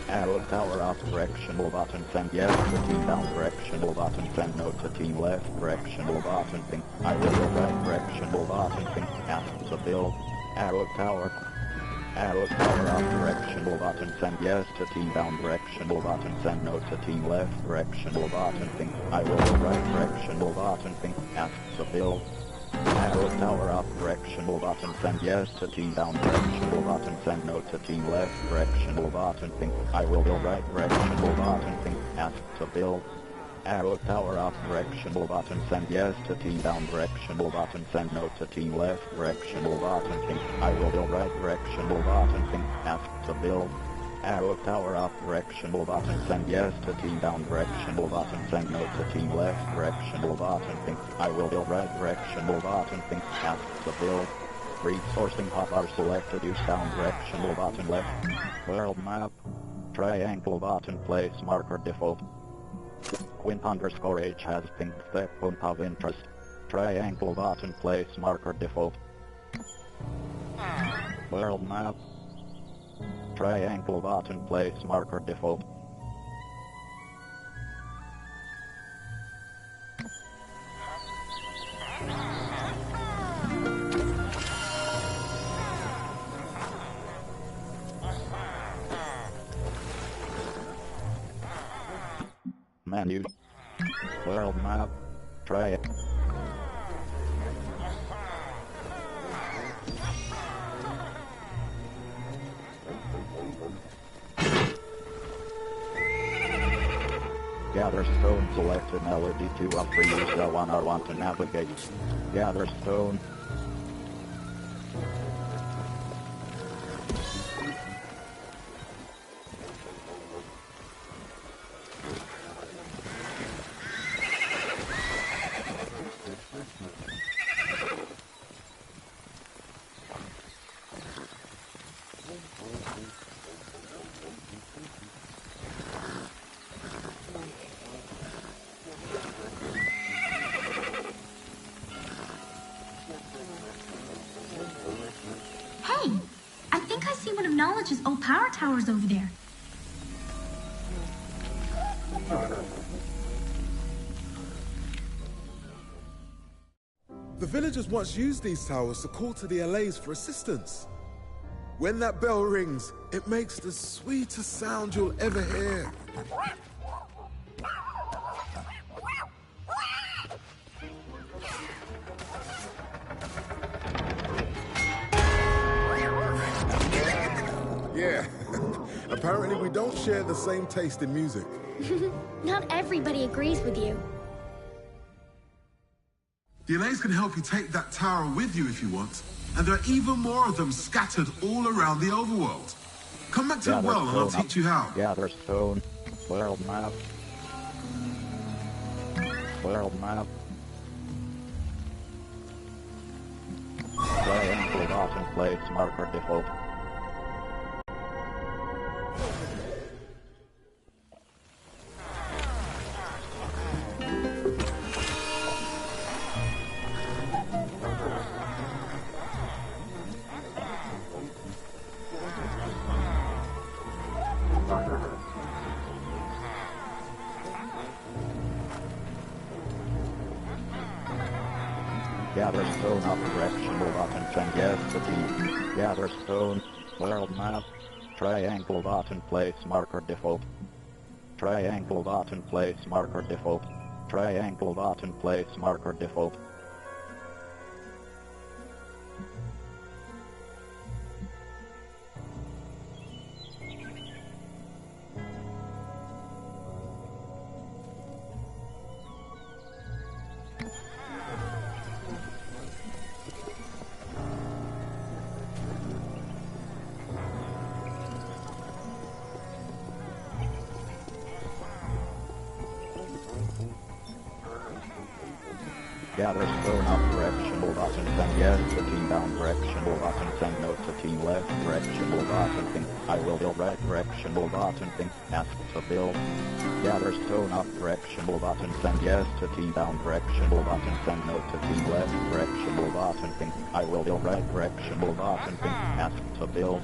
Speaker 4: Arrow tower up directional button, send yes to team down directional button, send no to team left directional button, think I will build right directional button, think ask to build. Arrow tower up directional button, send yes to team down directional button, send no to team left directional button, think I will build right directional button, think ask to build. Arrow tower up directional button, send yes to team down directional button, send no to team left directional button, think I will build right directional button, think ask to build. Arrow tower up directional button, send yes to team down directional button, send no to team left directional button, think I will build right directional button, think ask to build. Arrow tower up directional button, send yes to team down directional button, send no to team left directional button, think I will build right directional button, think ask to build. Resourcing hotbar selected, use down directional button left. World map. Triangle button, place marker default. Quint_H has pinked the point of interest. Triangle button, place marker default. World map. Triangle button, place marker default. Menu. World map. Try it. Gather stone selected melody 2 of 3 use L1R1 to navigate. Gather stone.
Speaker 3: Knowledge's old power towers over there.
Speaker 2: The villagers once used these towers to call to the LAs for assistance. When that bell rings, it makes the sweetest sound you'll ever hear. Yeah, apparently we don't share the same taste in music.
Speaker 3: Not everybody agrees with you.
Speaker 2: The LAs can help you take that tower with you if you want, and there are even more of them scattered all around the overworld. Come back to the well and I'll teach you how.
Speaker 4: Gather stone. World map. World map. Triangle button, place marker default. Gather stone up directional button, send yes to team. Gather stone, world map. Triangle button, place marker default. Triangle button, place marker default. Triangle button, place marker default. Gather stone up directional button, send yes to team down directional button, send no to team left directional button, think I will build right directional button, think ask to build. Gather stone up directional button, send yes to team down directional button, send no to team left directional button, think I will build right directional button, think ask to build.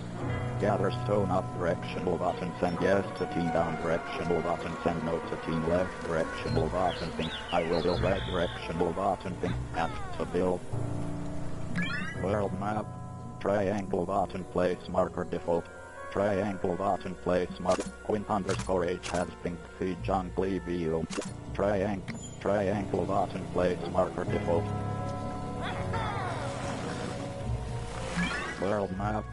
Speaker 4: Gather stone up directional button, send yes to team down directional button, send no to team left directional button, think I will build right directional button, think ask to build. World map. Triangle button, place marker default. Triangle button, place marker. Quint underscore H has pink feed jungle view. Triangle button, place marker default. World map.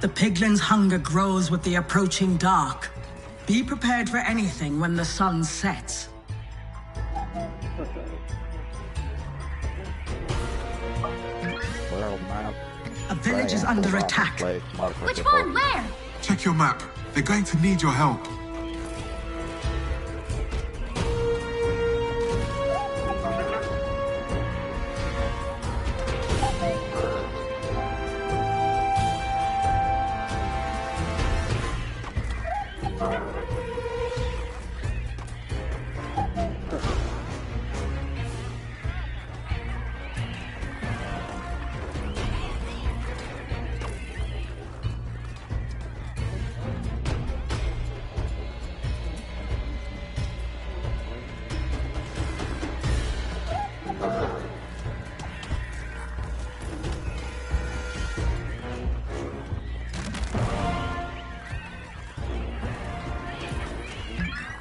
Speaker 1: The piglin's hunger grows with the approaching dark. Be prepared for anything when the sun sets. A village is under attack.
Speaker 3: Which one? Where?
Speaker 2: Check your map. They're going to need your help.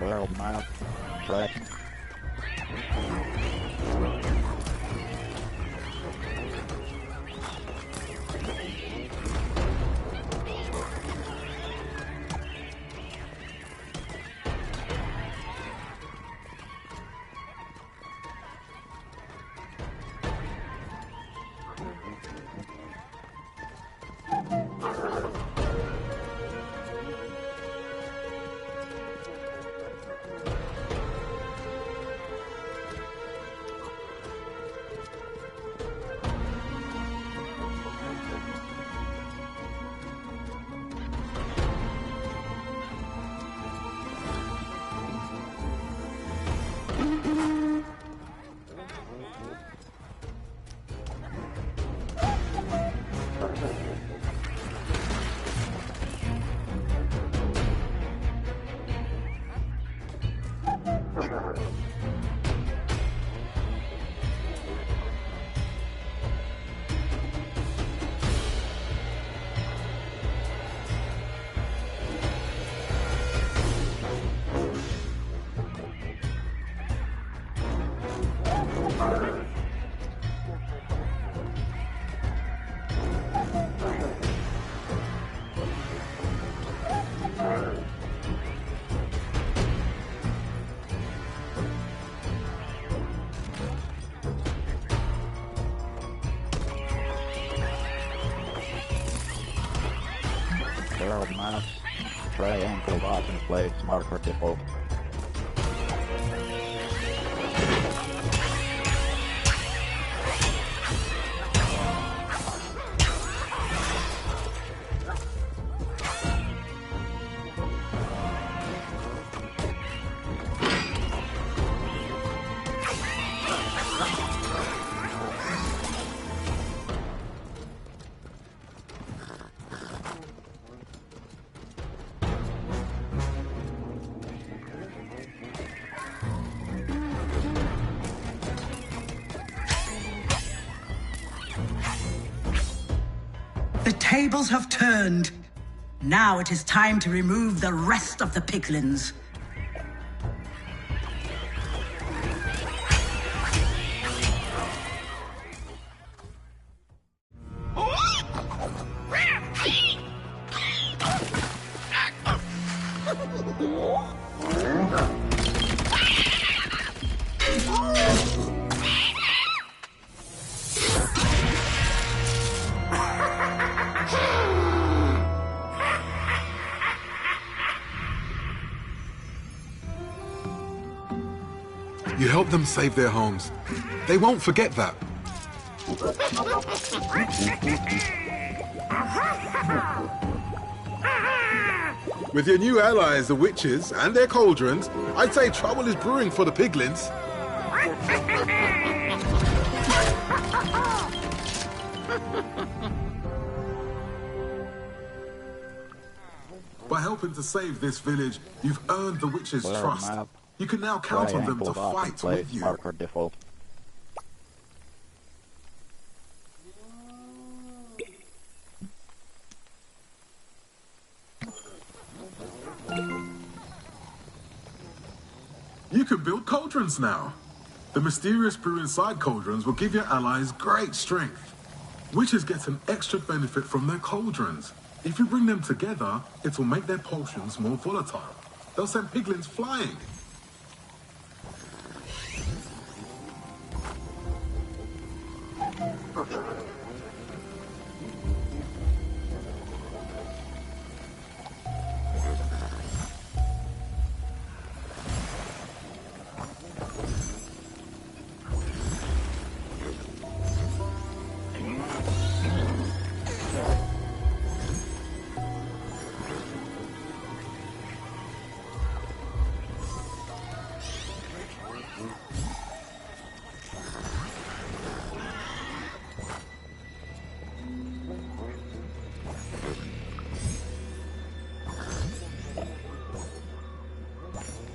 Speaker 4: World map. Track. World maps, triangle button place marker default.
Speaker 1: The tables have turned. Now it is time to remove the rest of the piglins.
Speaker 2: You help them save their homes. They won't forget that. With your new allies, the witches, and their cauldrons, I'd say trouble is brewing for the piglins. By helping to save this village, you've earned the witches' trust. You can now count on them to fight with you.
Speaker 4: Marker default.
Speaker 2: You can build cauldrons now. The mysterious brew inside cauldrons will give your allies great strength. Witches get an extra benefit from their cauldrons. If you bring them together, it will make their potions more volatile. They'll send piglins flying.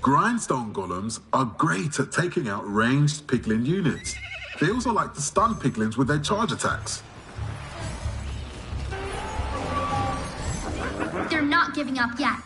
Speaker 2: Grindstone golems are great at taking out ranged piglin units. They also like to stun piglins with their charge attacks.
Speaker 3: They're not giving up yet.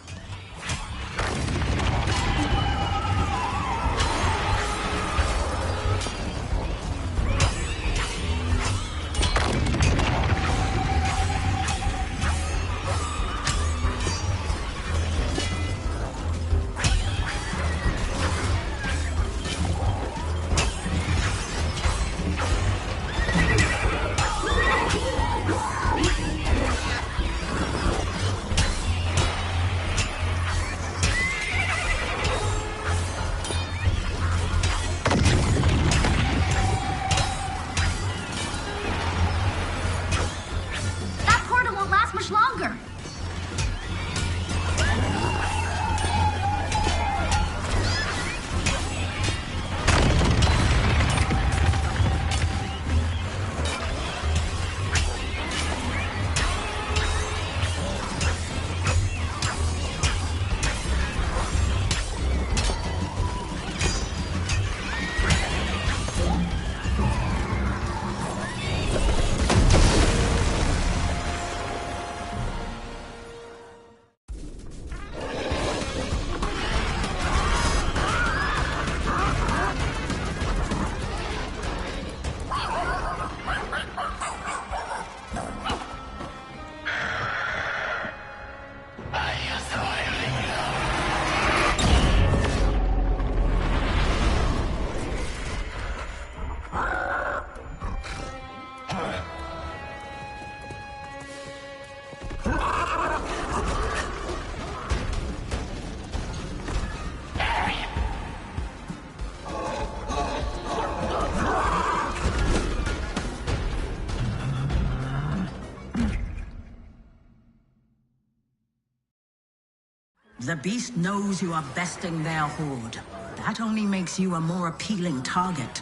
Speaker 1: The beast knows you are besting their horde. That only makes you a more appealing target.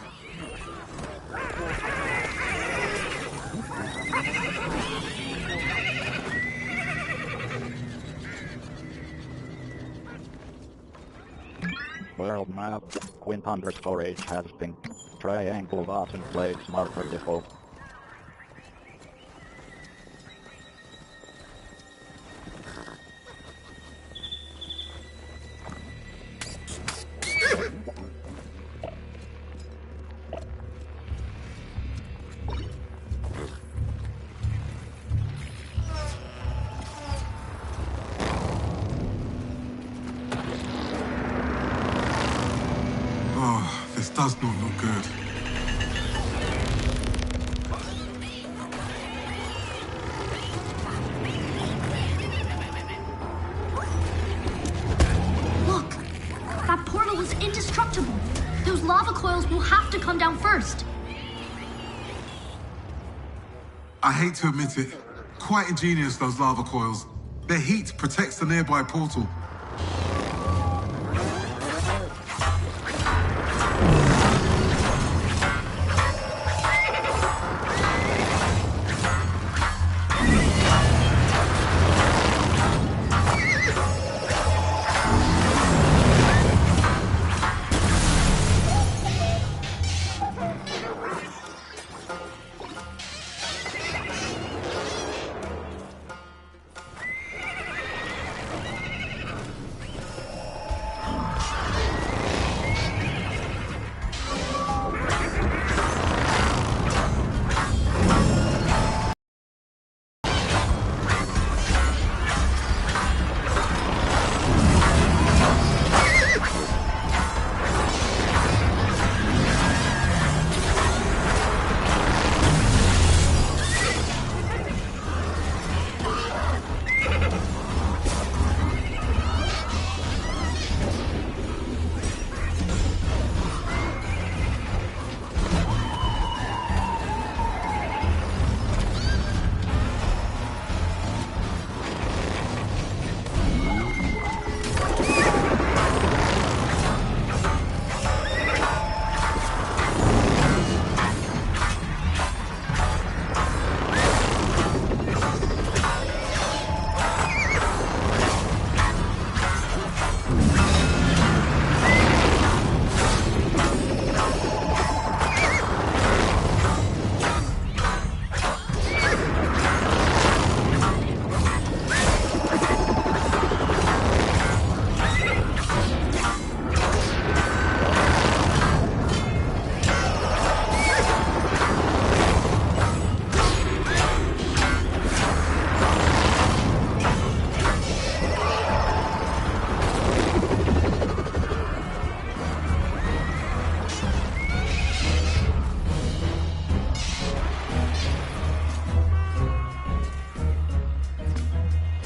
Speaker 4: World map. Quint_H has been. Triangle button place marker default.
Speaker 2: Oh, this does not look good.
Speaker 3: Look! That portal is indestructible. Those lava coils will have to come down first.
Speaker 2: I hate to admit it. Quite ingenious, those lava coils. Their heat protects the nearby portal.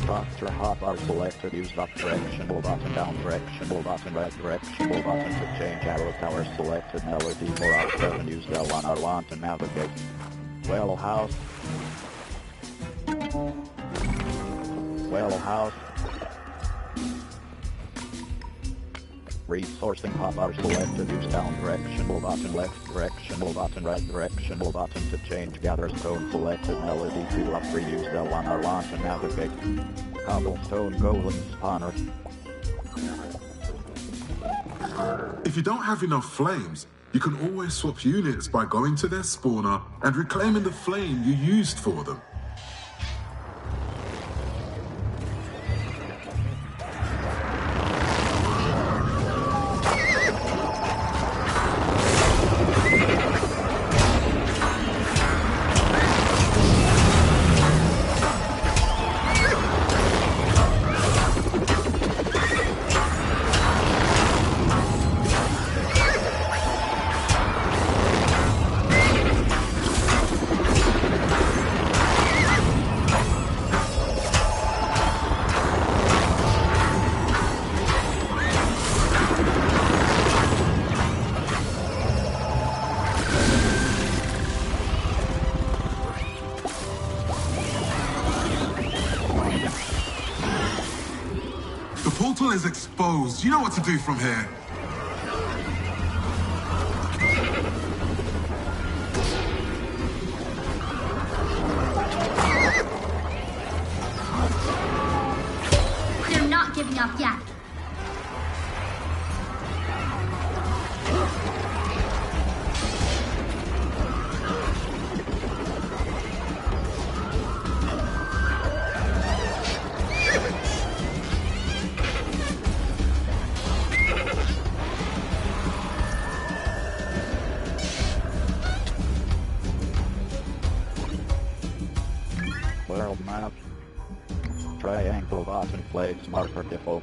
Speaker 4: After hotbar selected, use up directional button, down directional button, right directional button to change arrow tower selected, melody for R7, use L1 R1 to navigate. Well house. Resourcing hotbar selected, use down directional button, left directional button, right directional button to change gather stone selected, melody 2 up 3, use L1 R1 to navigate. Cobblestone golem spawner.
Speaker 2: If you don't have enough flames, you can always swap units by going to their spawner and reclaiming the flame you used for them. portal is exposed. You know what to do from here.
Speaker 3: They're not giving up yet.
Speaker 4: World map. Triangle button place marker default.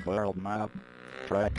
Speaker 4: World map. Track.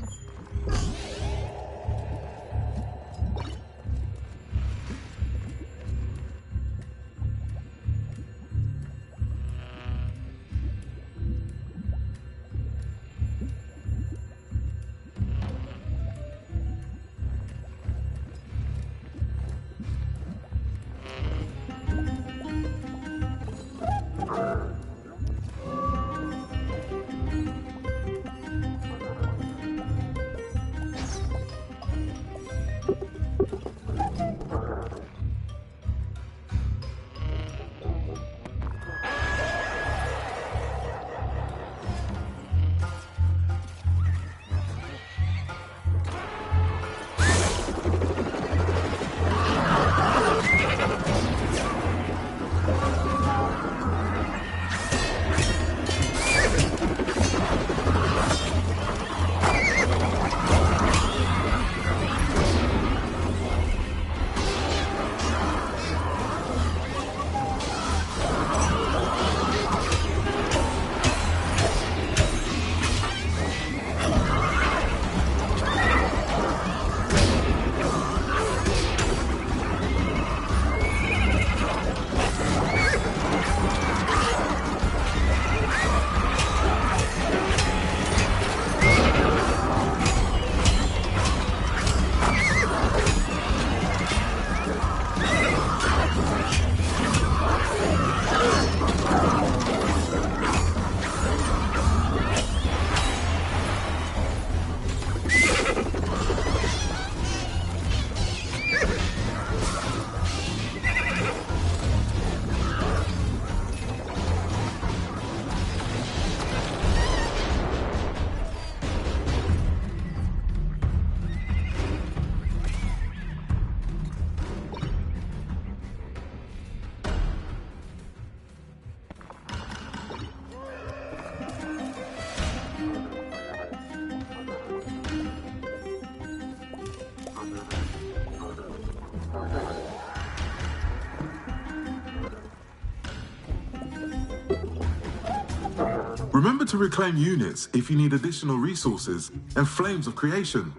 Speaker 2: Remember to reclaim units if you need additional resources and flames of creation.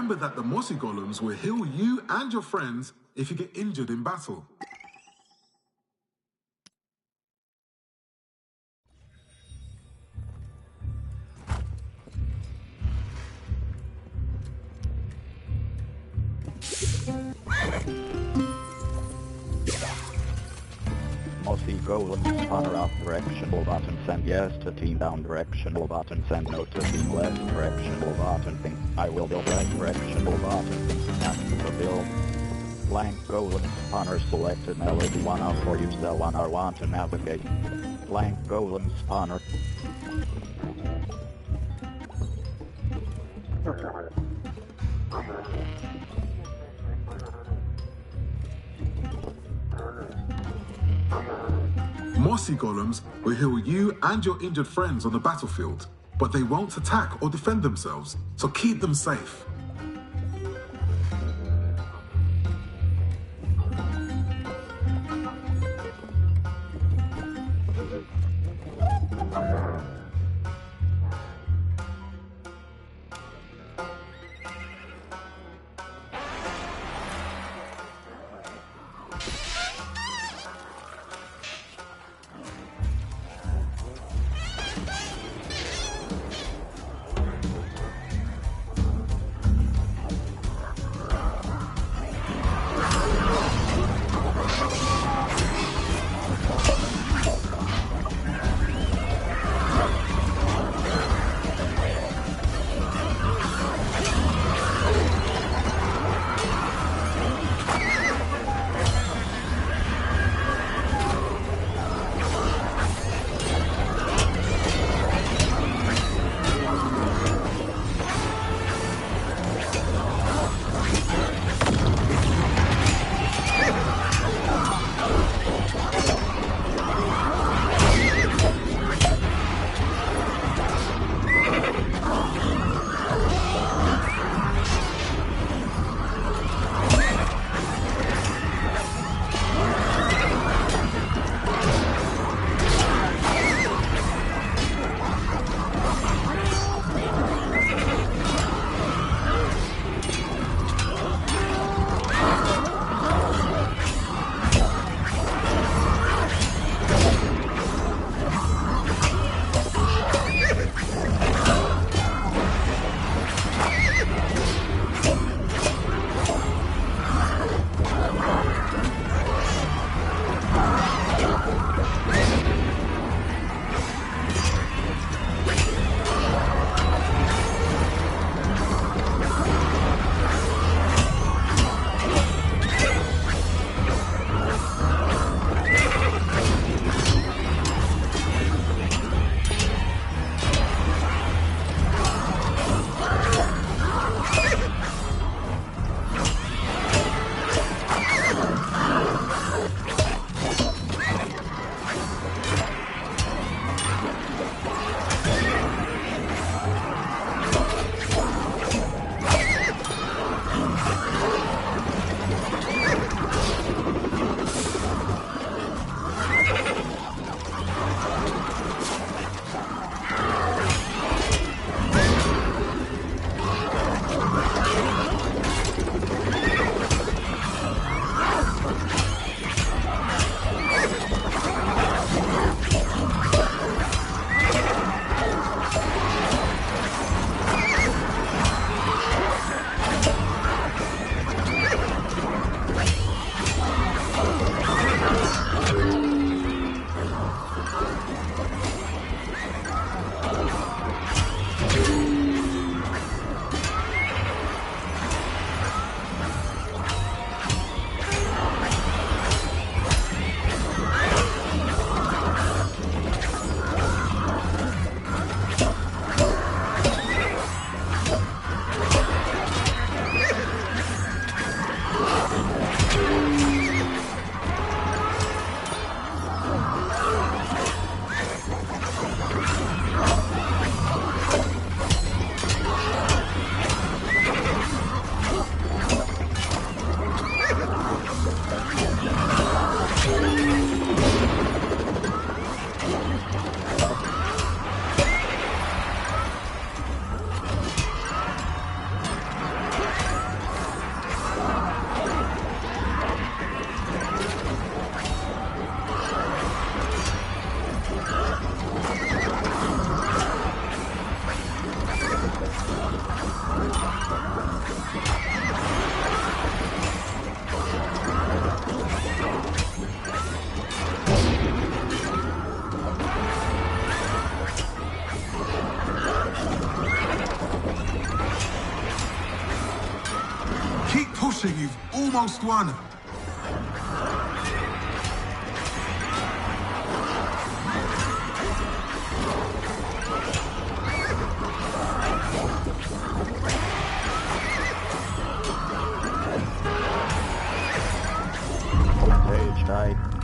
Speaker 2: Remember that the mossy golems will heal you and your friends if you get injured in battle.
Speaker 4: Mossy golem spawner up directional button, send yes to team down directional button, send no to team left directional button, think I will build right directional button, after the build. Blank golem spawner selected melody 1 out for use L1 R1 to navigate. Blank golem spawner.
Speaker 2: Mossy golems will heal you and your injured friends on the battlefield, but they won't attack or defend themselves, so keep them safe. Archer, you've almost won.
Speaker 4: Page died.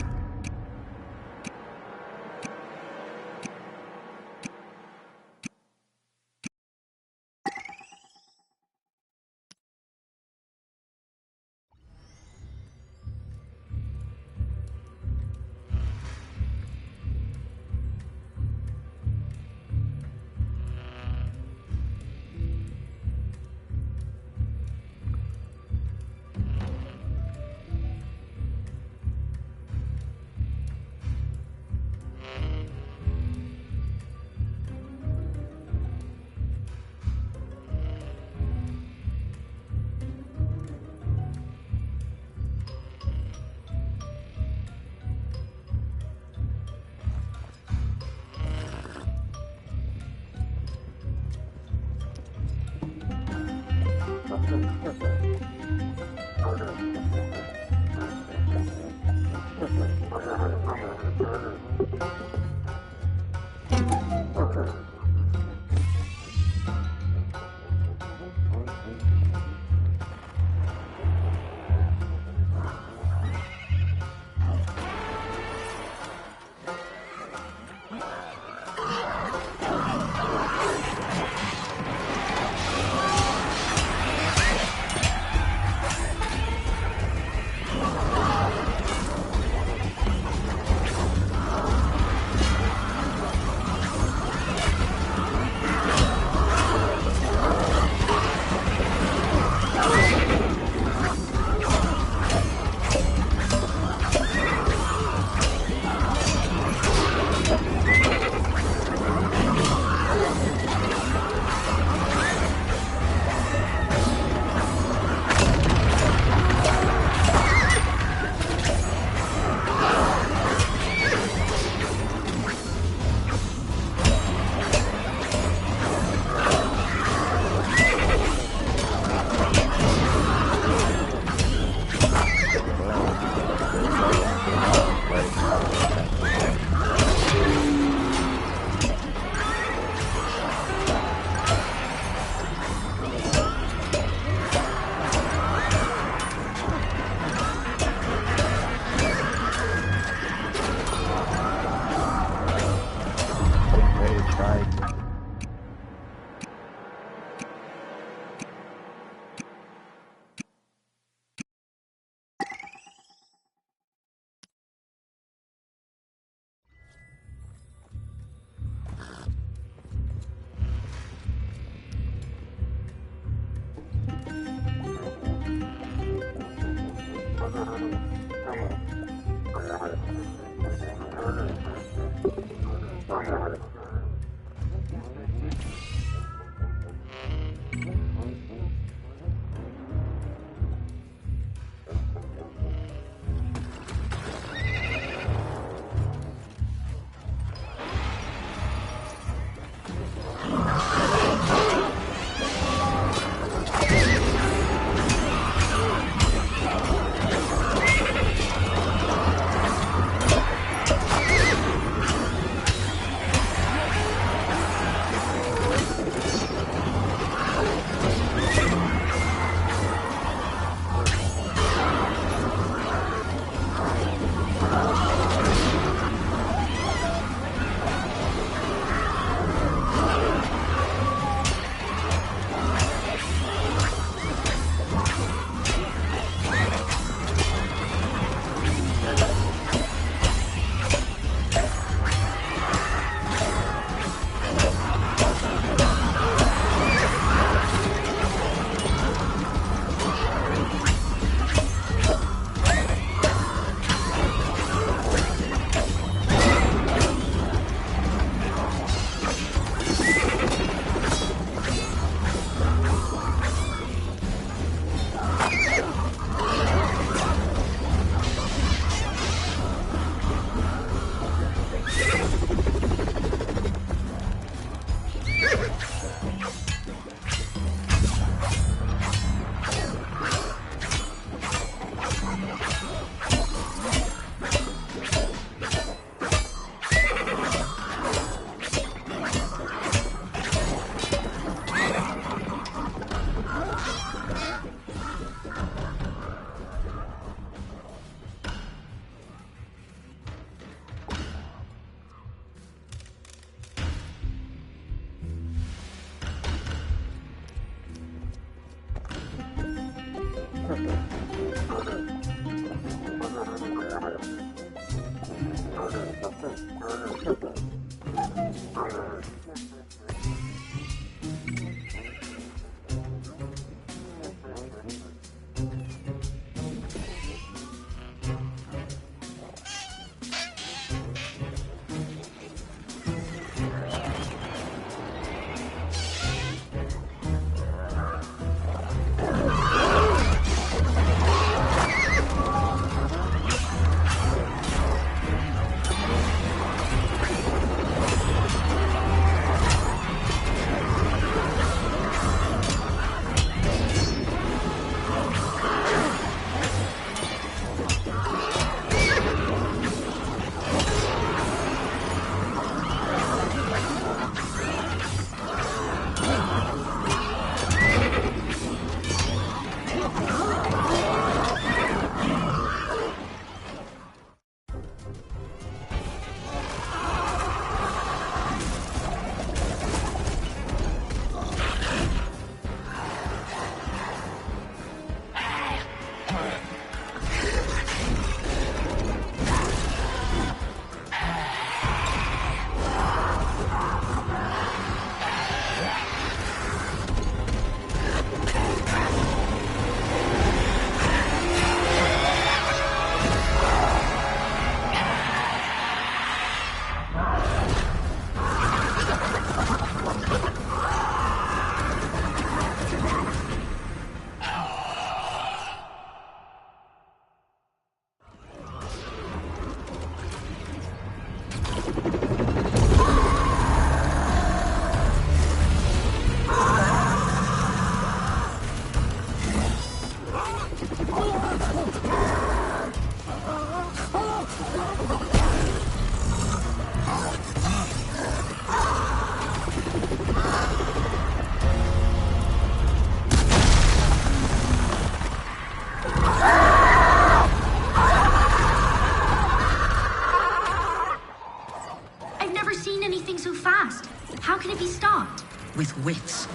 Speaker 1: With wits.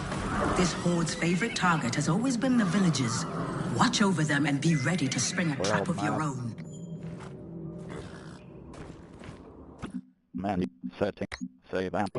Speaker 1: This horde's favorite target has always been the villagers. Watch over them and be ready to spring a trap of your own.
Speaker 4: Menu setting. Save amp.